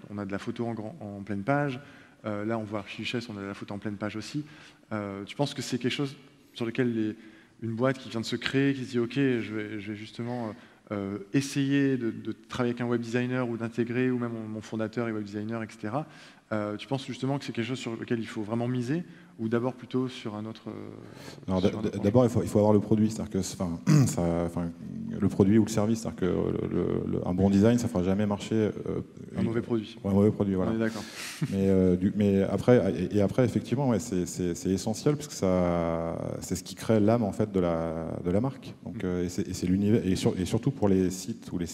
Speaker 1: on a de la photo en pleine page. Là, on voit Archichess, on a de la photo en pleine page aussi. Je pense que c'est quelque chose sur lequel une boîte qui vient de se créer, qui se dit « Ok, je vais justement essayer de travailler avec un web designer ou d'intégrer, ou même mon fondateur est web designer, etc. » Tu penses justement que c'est quelque chose sur lequel il faut vraiment miser, ou d'abord plutôt sur un autre...
Speaker 3: D'abord, il faut avoir le produit, c'est-à-dire que le produit ou le service, c'est-à-dire que un bon design, ça ne fera jamais marcher...
Speaker 1: un mauvais produit.
Speaker 3: Ouais, un mauvais produit, voilà.
Speaker 1: On est d'accord.
Speaker 3: mais après, effectivement, ouais, c'est essentiel, puisque c'est ce qui crée l'âme en fait, de la marque. Donc, et c'est l'univers, et surtout pour les sites, pour les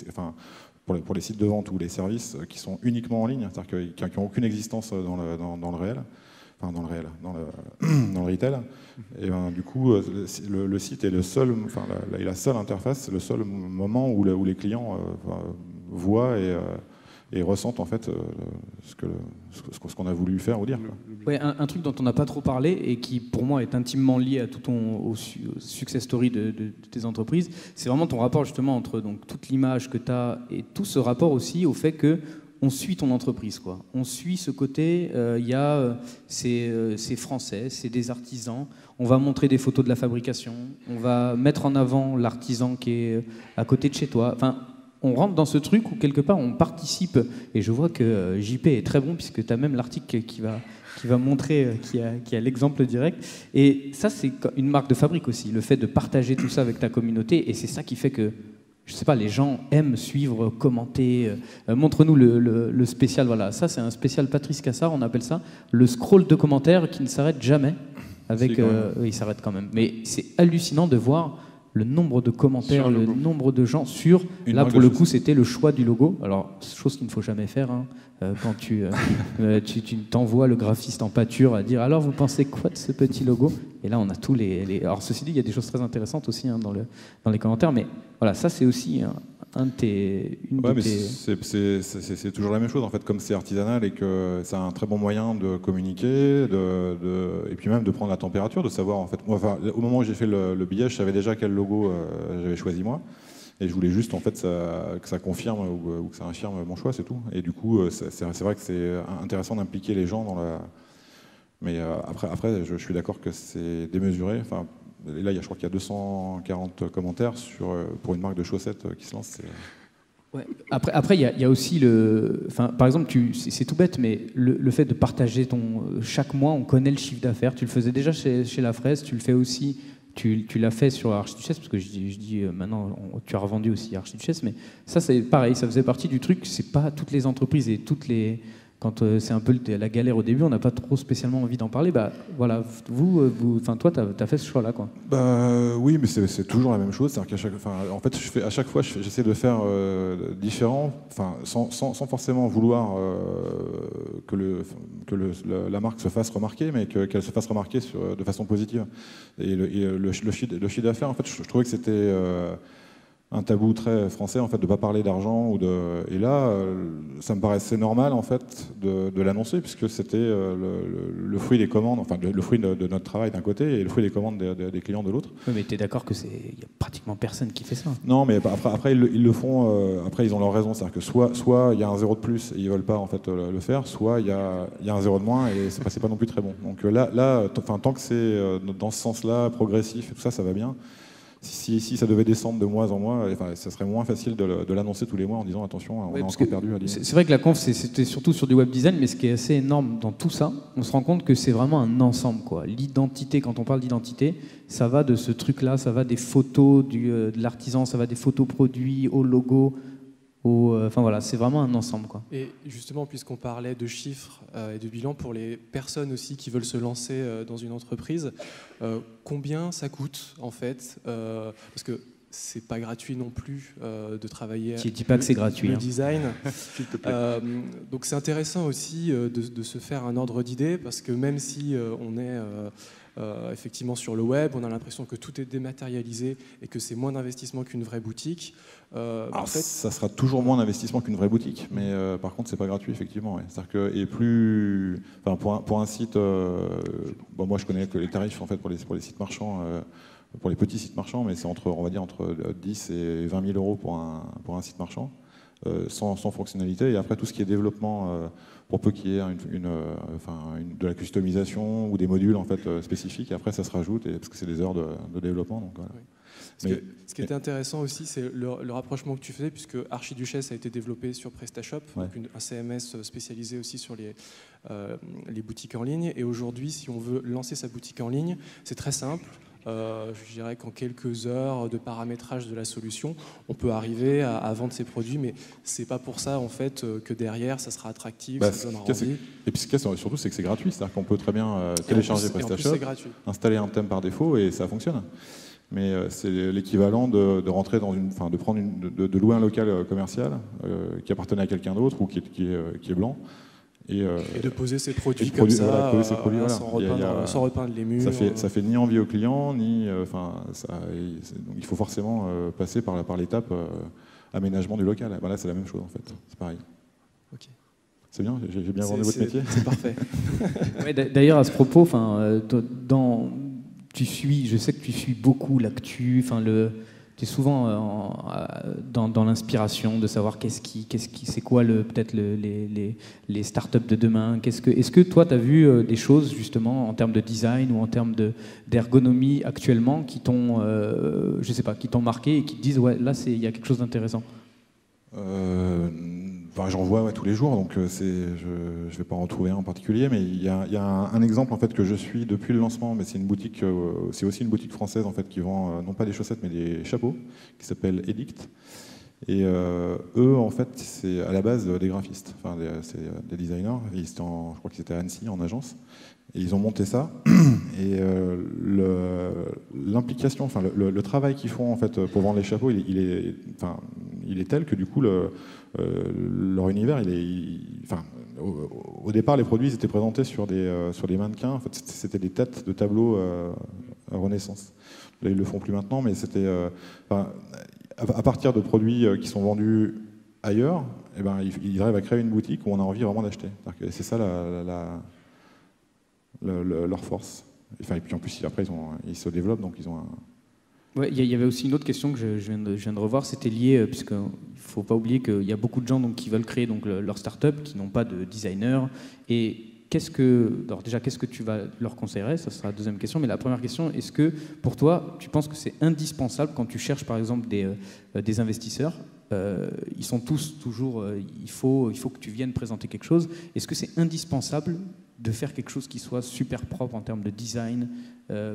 Speaker 3: sites de vente ou les services qui sont uniquement en ligne, c'est-à-dire qui n'ont aucune existence dans le réel, dans le retail. Et du coup, le site est la seule interface, le seul moment où les clients voient et ressentent en fait ce qu'on a voulu faire ou dire.
Speaker 2: Ouais, un truc dont on n'a pas trop parlé et qui pour moi est intimement lié à au success story de tes entreprises, c'est vraiment ton rapport justement entre donc, toute l'image que tu as et tout ce rapport aussi au fait que on suit ton entreprise, quoi. On suit ce côté, c'est français, c'est des artisans, on va montrer des photos de la fabrication, on va mettre en avant l'artisan qui est à côté de chez toi. Enfin, on rentre dans ce truc où quelque part on participe, et je vois que JP est très bon puisque tu as même l'article qui va montrer, qui a l'exemple direct. Et ça, c'est une marque de fabrique aussi, le fait de partager tout ça avec ta communauté, et c'est ça qui fait que je sais pas, les gens aiment suivre, commenter. Montre-nous le spécial. Voilà, ça c'est un spécial Patrice Cassard, on appelle ça le scroll de commentaires qui ne s'arrête jamais. Il s'arrête quand même. Mais c'est hallucinant de voir le nombre de commentaires, le nombre de gens sur. Là pour le coup, c'était le choix du logo. Alors chose qu'il ne faut jamais faire. Quand tu t'envoies le graphiste en pâture à dire alors vous pensez quoi de ce petit logo, et là on a tous les... Alors ceci dit, il y a des choses très intéressantes aussi dans les commentaires, mais voilà, ça c'est aussi
Speaker 3: c'est toujours la même chose en fait, comme c'est artisanal et que c'est un très bon moyen de communiquer, et puis même de prendre la température, de savoir en fait. Moi, au moment où j'ai fait le billet, je savais déjà quel logo j'avais choisi moi. Et je voulais juste en fait que ça confirme ou que ça infirme mon choix, c'est tout. Et du coup, c'est vrai que c'est intéressant d'impliquer les gens dans la... Mais après je suis d'accord que c'est démesuré. Enfin, là, je crois qu'il y a 240 commentaires pour une marque de chaussettes qui se lance.
Speaker 2: Ouais. Après, il y a aussi le... Enfin, par exemple, c'est tout bête, mais le fait de partager chaque mois, on connaît le chiffre d'affaires. Tu le faisais déjà chez La Fraise, tu le fais aussi... Tu l'as fait sur Archiduchesse, parce que je dis maintenant, tu as revendu aussi Archiduchesse, mais ça, c'est pareil, ça faisait partie du truc. C'est pas toutes les entreprises et toutes les... Quand c'est un peu la galère au début, on n'a pas trop spécialement envie d'en parler. Bah, voilà, toi, tu as fait ce choix-là, quoi.
Speaker 3: Bah, oui, mais c'est toujours la même chose. C'est-à-dire en fait, à chaque fois, j'essaie de faire différent, sans forcément vouloir que la marque se fasse remarquer, mais qu'elle se fasse remarquer de façon positive. Et le chiffre d'affaires, en fait, je trouvais que c'était un tabou très français en fait de pas parler d'argent et là ça me paraissait normal en fait de l'annoncer puisque c'était le fruit des commandes, enfin le fruit de notre travail d'un côté et le fruit des commandes des clients de l'autre.
Speaker 2: Oui, mais tu es d'accord que y a pratiquement personne qui fait ça.
Speaker 3: Non, mais après ils le font, après ils ont leur raison, c'est-à-dire que soit il y a un zéro de plus et ils veulent pas en fait le faire, soit il y a un zéro de moins et c'est pas non plus très bon. Donc là tant que c'est dans ce sens-là progressif et tout ça, ça va bien. Si ça devait descendre de mois en mois, ça serait moins facile de l'annoncer tous les mois en disant attention, on a encore perdu à
Speaker 2: c'est vrai que la conf, c'était surtout sur du web design, mais ce qui est assez énorme dans tout ça, on se rend compte que c'est vraiment un ensemble, quoi. L'identité, quand on parle d'identité, ça va de ce truc-là, ça va des photos de l'artisan, ça va des photos produits au logo. Enfin voilà, c'est vraiment un ensemble, quoi.
Speaker 4: Et justement, puisqu'on parlait de chiffres et de bilan pour les personnes aussi qui veulent se lancer dans une entreprise, combien ça coûte en fait parce que c'est pas gratuit non plus de travailler.
Speaker 2: Je dis pas que c'est gratuit.
Speaker 4: Le design. S'il te plaît. Donc c'est intéressant aussi de se faire un ordre d'idée parce que même si on est effectivement sur le web, on a l'impression que tout est dématérialisé et que c'est moins d'investissement qu'une vraie boutique.
Speaker 3: En fait, ça sera toujours moins d'investissement qu'une vraie boutique, mais par contre, c'est pas gratuit effectivement. Ouais. C'est-à-dire que pour un site, moi je connais que les tarifs en fait pour les sites marchands, pour les petits sites marchands, mais c'est entre 10 et 20 000 euros pour un site marchand. Sans fonctionnalité, et après tout ce qui est développement, pour peu qu'il y ait de la customisation ou des modules en fait spécifiques, et après ça se rajoute parce que c'est des heures de développement. Donc, voilà.
Speaker 4: Oui. Ce qui était intéressant aussi, c'est le rapprochement que tu faisais, puisque Archiduchesse a été développé sur PrestaShop, donc un CMS spécialisé aussi sur les boutiques en ligne. Et aujourd'hui, si on veut lancer sa boutique en ligne, c'est très simple. Je dirais qu'en quelques heures de paramétrage de la solution, on peut arriver à vendre ses produits, mais c'est pas pour ça en fait que derrière ça sera attractif, ça donnera envie.
Speaker 3: Et puis ce qu'il y a surtout, c'est que c'est gratuit, c'est-à-dire qu'on peut très bien télécharger PrestaShop, installer un thème par défaut et ça fonctionne. Mais c'est l'équivalent de rentrer de louer un local commercial qui appartenait à quelqu'un d'autre ou qui est blanc. Et
Speaker 4: de poser ses produits comme ça, sans repeindre les murs.
Speaker 3: Ça fait ni envie aux clients, il faut forcément passer par l'étape aménagement du local. Là, c'est la même chose en fait, c'est pareil.
Speaker 4: Okay.
Speaker 3: C'est bien, j'ai bien vendu votre métier.
Speaker 4: C'est parfait.
Speaker 2: Ouais, d'ailleurs, à ce propos, je sais que tu suis beaucoup l'actu, tu es souvent dans l'inspiration de savoir c'est quoi peut-être les startups de demain. Est-ce que toi, tu as vu des choses justement en termes de design ou en termes d'ergonomie actuellement qui t'ont, qui t'ont marqué et qui te disent ouais, là, il y a quelque chose d'intéressant?
Speaker 3: J'en vois tous les jours, donc je ne vais pas en trouver un en particulier, mais il y a un exemple en fait que je suis depuis le lancement, mais c'est aussi une boutique française en fait qui vend non pas des chaussettes mais des chapeaux, qui s'appelle Edict. Et eux en fait c'est à la base des graphistes, c'est des designers. Je crois qu'ils étaient à Annecy en agence. Et ils ont monté ça, et l'implication, le travail qu'ils font en fait pour vendre les chapeaux, il est tel que du coup leur univers, au départ les produits étaient présentés sur des mannequins. En fait, c'était des têtes de tableaux Renaissance. Là ils le font plus maintenant, mais c'était à partir de produits qui sont vendus ailleurs, ils arrivent à créer une boutique où on a envie vraiment d'acheter. C'est ça leur force. Et puis en plus, après, ils se développent, donc ils ont
Speaker 2: Ouais, il y avait aussi une autre question que je viens de revoir, c'était lié, puisqu'il ne faut pas oublier qu'il y a beaucoup de gens donc, qui veulent créer donc, leur start-up, qui n'ont pas de designer. Et qu'est-ce que tu vas leur conseillerais? Ça sera la deuxième question. Mais la première question, est-ce que pour toi, tu penses que c'est indispensable quand tu cherches par exemple des investisseurs? Ils sont tous toujours, il faut que tu viennes présenter quelque chose. Est-ce que c'est indispensable de faire quelque chose qui soit super propre en termes de design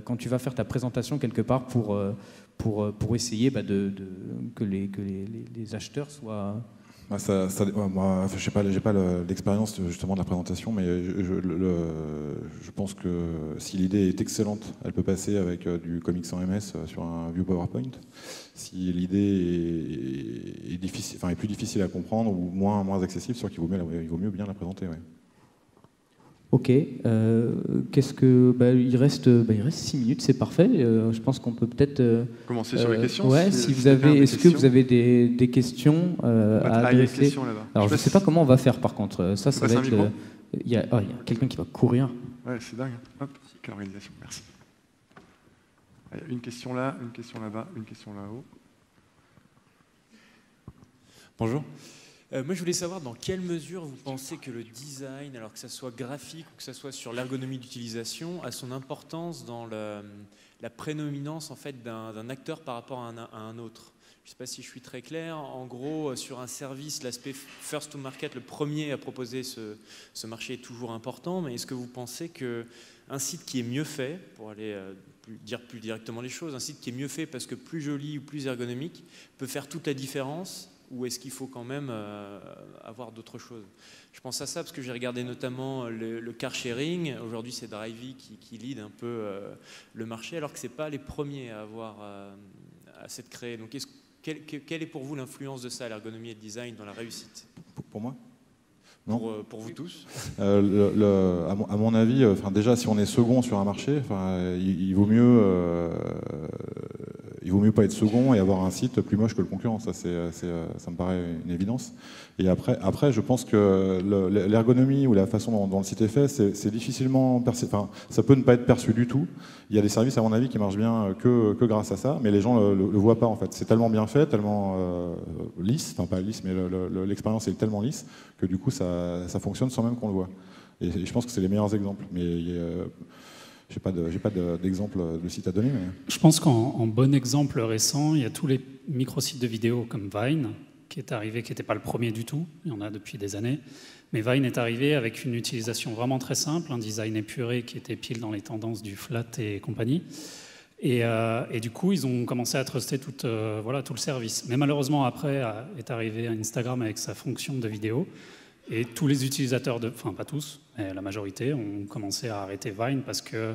Speaker 2: quand tu vas faire ta présentation quelque part pour essayer que les acheteurs soient...
Speaker 3: Moi, je sais pas, j'ai pas l'expérience justement de la présentation, mais je pense que si l'idée est excellente, elle peut passer avec du comics sans MS sur un vieux PowerPoint. Si l'idée est difficile, est plus difficile à comprendre ou moins accessible, c'est sûr qu'il vaut mieux bien la présenter. Ouais.
Speaker 2: Ok, il reste 6 minutes, c'est parfait. Je pense qu'on peut peut-être
Speaker 1: commencer sur les questions.
Speaker 2: Ouais, est-ce que vous avez des questions à adresser?
Speaker 1: Questions là-bas.
Speaker 2: Alors je ne sais pas comment on va faire par contre. Ça va être. Il y a quelqu'un qui va courir.
Speaker 1: Ouais, c'est dingue. Hop, quelle organisation. Merci. Il y a une question là, une question là-bas, une question là-haut.
Speaker 6: Bonjour. Moi, je voulais savoir dans quelle mesure vous pensez que le design, alors que ça soit graphique ou que ça soit sur l'ergonomie d'utilisation, a son importance dans la prédominance en fait, d'un acteur par rapport à un autre. Je ne sais pas si je suis très clair. En gros, sur un service, l'aspect first to market, le premier à proposer ce marché est toujours important. Mais est-ce que vous pensez qu'un site qui est mieux fait, pour aller dire plus directement les choses, un site qui est mieux fait parce que plus joli ou plus ergonomique, peut faire toute la différence? Ou est-ce qu'il faut quand même avoir d'autres choses? Je pense à ça parce que j'ai regardé notamment le car sharing. Aujourd'hui, c'est Drivey qui lead un peu le marché, alors que ce n'est pas les premiers à avoir à s'être créés. Donc, quelle est pour vous l'influence de ça, l'ergonomie et le design, dans la réussite?
Speaker 3: Pour moi?
Speaker 6: Pour vous tous?
Speaker 3: À mon avis, déjà, si on est second sur un marché, il vaut mieux pas être second et avoir un site plus moche que le concurrent. Ça me paraît une évidence. Et après, je pense que l'ergonomie ou la façon dont le site est fait, c'est difficilement perçu. Ça peut ne pas être perçu du tout. Il y a des services, à mon avis, qui marchent bien que grâce à ça, mais les gens le voient pas en fait. C'est tellement bien fait, tellement lisse, pas lisse, mais l'expérience est tellement lisse que du coup, ça fonctionne sans même qu'on le voit. Et je pense que c'est les meilleurs exemples. Mais j'ai pas d'exemple de site à donner. Mais...
Speaker 5: Je pense qu'en bon exemple récent, il y a tous les micro-sites de vidéo comme Vine, qui est arrivé, qui n'était pas le premier du tout, il y en a depuis des années, mais Vine est arrivé avec une utilisation vraiment très simple, un design épuré qui était pile dans les tendances du flat et compagnie. Et du coup, ils ont commencé à truster tout le service. Mais malheureusement, après, est arrivé Instagram avec sa fonction de vidéo. Et tous les utilisateurs, enfin pas tous, mais la majorité, ont commencé à arrêter Vine parce que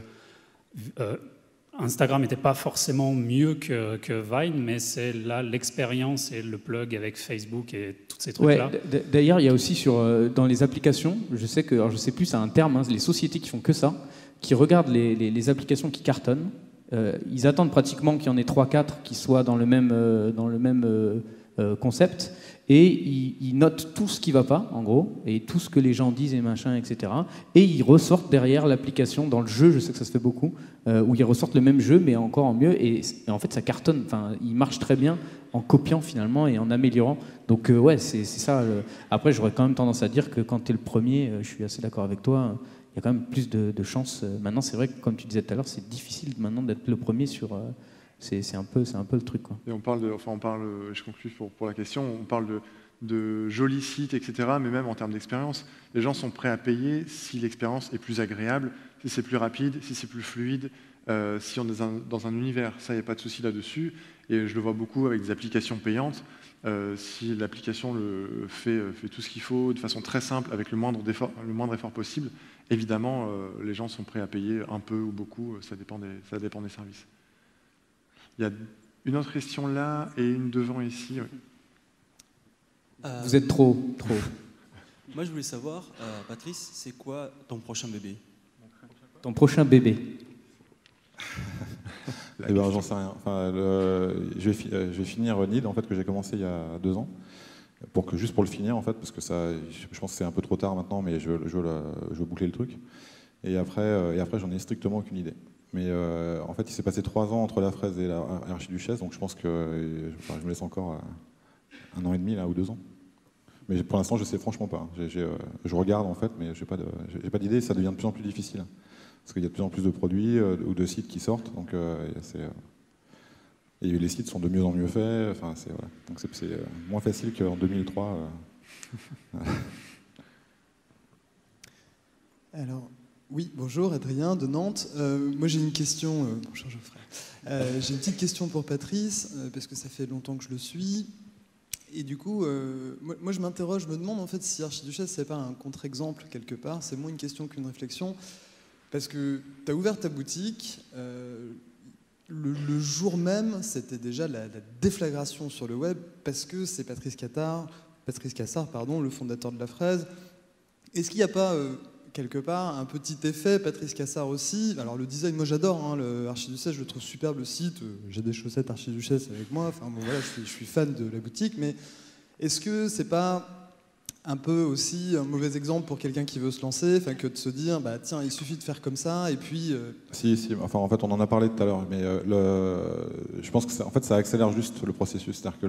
Speaker 5: Instagram n'était pas forcément mieux que Vine, mais c'est là l'expérience et le plug avec Facebook et tous ces trucs-là.
Speaker 2: Ouais, d'ailleurs, il y a aussi dans les applications, je sais plus, c'est un terme, les sociétés qui font que ça, qui regardent les applications qui cartonnent. Ils attendent pratiquement qu'il y en ait 3-4 qui soient dans le même concept, et ils notent tout ce qui ne va pas, en gros, et tout ce que les gens disent et machin, etc. Et ils ressortent derrière l'application, dans le jeu, je sais que ça se fait beaucoup, où ils ressortent le même jeu, mais encore en mieux, et en fait ça cartonne, il marche très bien en copiant finalement et en améliorant. Donc ouais, c'est ça. Après, j'aurais quand même tendance à dire que quand tu es le premier, je suis assez d'accord avec toi, il y a quand même plus de chances. Maintenant, c'est vrai que, comme tu disais tout à l'heure, c'est difficile maintenant d'être le premier sur... C'est un peu le truc, quoi.
Speaker 1: Et on parle, je conclue pour la question, on parle de jolis sites, etc., mais même en termes d'expérience. Les gens sont prêts à payer si l'expérience est plus agréable, si c'est plus rapide, si c'est plus fluide, si on est dans un univers. Ça, il n'y a pas de souci là-dessus. Et je le vois beaucoup avec des applications payantes. Si l'application fait tout ce qu'il faut de façon très simple, avec le moindre effort possible, évidemment, les gens sont prêts à payer un peu ou beaucoup, ça dépend des services. Il y a une autre question là et une devant ici. Oui.
Speaker 2: Vous êtes trop.
Speaker 7: Moi, je voulais savoir, Patrice, c'est quoi ton prochain bébé?
Speaker 2: Ton prochain bébé?
Speaker 3: J'en sais rien. Je vais finir Need, en fait, que j'ai commencé il y a 2 ans, juste pour le finir, en fait, parce que je pense que c'est un peu trop tard maintenant, mais je veux boucler le truc. Et après, j'en ai strictement aucune idée. Mais en fait, il s'est passé 3 ans entre la fraise et l'archiduchesse, donc je pense que je me laisse encore 1 an et demi là, ou 2 ans. Mais pour l'instant, je ne sais franchement pas. Je regarde en fait, mais je n'ai pas d'idée. Ça devient de plus en plus difficile. Parce qu'il y a de plus en plus de produits ou de sites qui sortent. Donc, et les sites sont de mieux en mieux faits. Enfin, voilà. Donc c'est moins facile qu'en 2003.
Speaker 8: Alors, oui, bonjour, Adrien de Nantes. Moi, j'ai une question. Bonjour, Geoffrey. J'ai une petite question pour Patrice, parce que ça fait longtemps que je le suis. Et du coup, moi je m'interroge, je me demande en fait si Archiduchesse, c'est pas un contre-exemple quelque part. C'est moins une question qu'une réflexion. Parce que tu as ouvert ta boutique, le jour même, c'était déjà la déflagration sur le web, parce que c'est Patrice Cassard, le fondateur de La Fraise. Est-ce qu'il n'y a pas, quelque part, un petit effet Patrice Cassard aussi? Alors le design, moi j'adore, hein, le Archiduchesse, je le trouve superbe, le site. J'ai des chaussettes Archiduchesse avec moi. Enfin bon, voilà, je suis fan de la boutique. Mais est-ce que c'est pas un peu aussi un mauvais exemple pour quelqu'un qui veut se lancer, enfin que de se dire, bah tiens, il suffit de faire comme ça et puis.
Speaker 3: Si, enfin en fait on en a parlé tout à l'heure, mais je pense que ça, en fait ça accélère juste le processus, c'est-à-dire que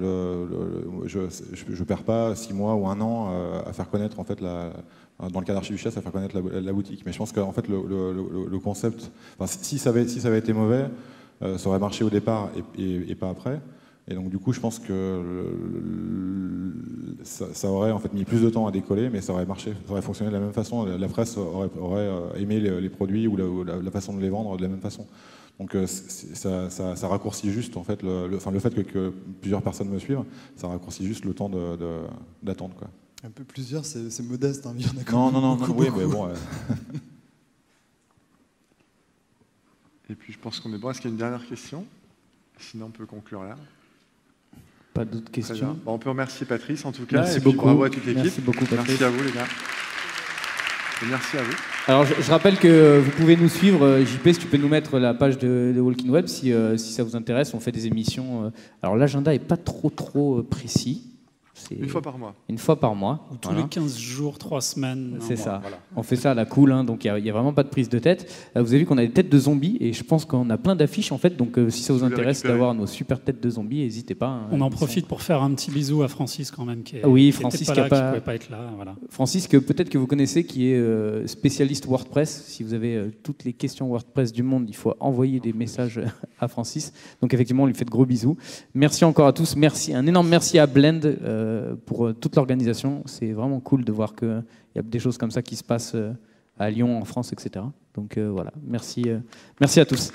Speaker 3: je perds pas 6 mois ou 1 an à faire connaître en fait dans le cas d'Archiduchesse, à faire connaître la boutique. Mais je pense qu'en fait le concept, enfin, si ça avait été mauvais, ça aurait marché au départ et pas après. Et donc du coup, je pense que ça aurait en fait mis plus de temps à décoller, mais ça aurait marché, ça aurait fonctionné de la même façon. La presse aurait aimé les produits ou la façon de les vendre de la même façon. Donc ça raccourcit juste en fait le fait que plusieurs personnes me suivent, ça raccourcit juste le temps d'attendre, quoi.
Speaker 8: Un peu plusieurs, c'est modeste, hein, il y en a quand même beaucoup.
Speaker 3: Oui, mais bon.
Speaker 1: Et puis je pense qu'on est bon. Est-ce qu'il y a une dernière question? Sinon, on peut conclure là.
Speaker 2: Pas d'autres questions.
Speaker 1: Bon, on peut remercier Patrice en tout cas.
Speaker 2: Merci
Speaker 1: et puis
Speaker 2: beaucoup.
Speaker 1: Bravo à toute l'équipe.
Speaker 2: Merci beaucoup, Patrice.
Speaker 1: Merci à vous les gars. Et merci à vous.
Speaker 2: Alors je rappelle que vous pouvez nous suivre, JP, si tu peux nous mettre la page de Walking Web si ça vous intéresse. On fait des émissions. Alors l'agenda n'est pas trop précis.
Speaker 1: Une fois par mois.
Speaker 2: Une fois par mois.
Speaker 5: Ou tous les 15 jours, 3 semaines.
Speaker 2: C'est ça.
Speaker 1: Voilà.
Speaker 2: On fait ça à la cool, hein, donc il n'y a vraiment pas de prise de tête. Vous avez vu qu'on a des têtes de zombies et je pense qu'on a plein d'affiches en fait. Donc si ça vous intéresse d'avoir nos super têtes de zombies, n'hésitez pas. Hein,
Speaker 5: on en profite pour faire un petit bisou à Francis quand même, qui
Speaker 2: Francis
Speaker 5: qui pouvait pas être là. Voilà.
Speaker 2: Francis, que peut-être que vous connaissez, qui est spécialiste WordPress. Si vous avez toutes les questions WordPress du monde, il faut envoyer des messages à Francis. Donc effectivement, on lui fait de gros bisous. Merci encore à tous. Merci, un énorme merci à Blend pour toute l'organisation. C'est vraiment cool de voir qu'il y a des choses comme ça qui se passent à Lyon, en France, etc. Donc voilà, merci à tous.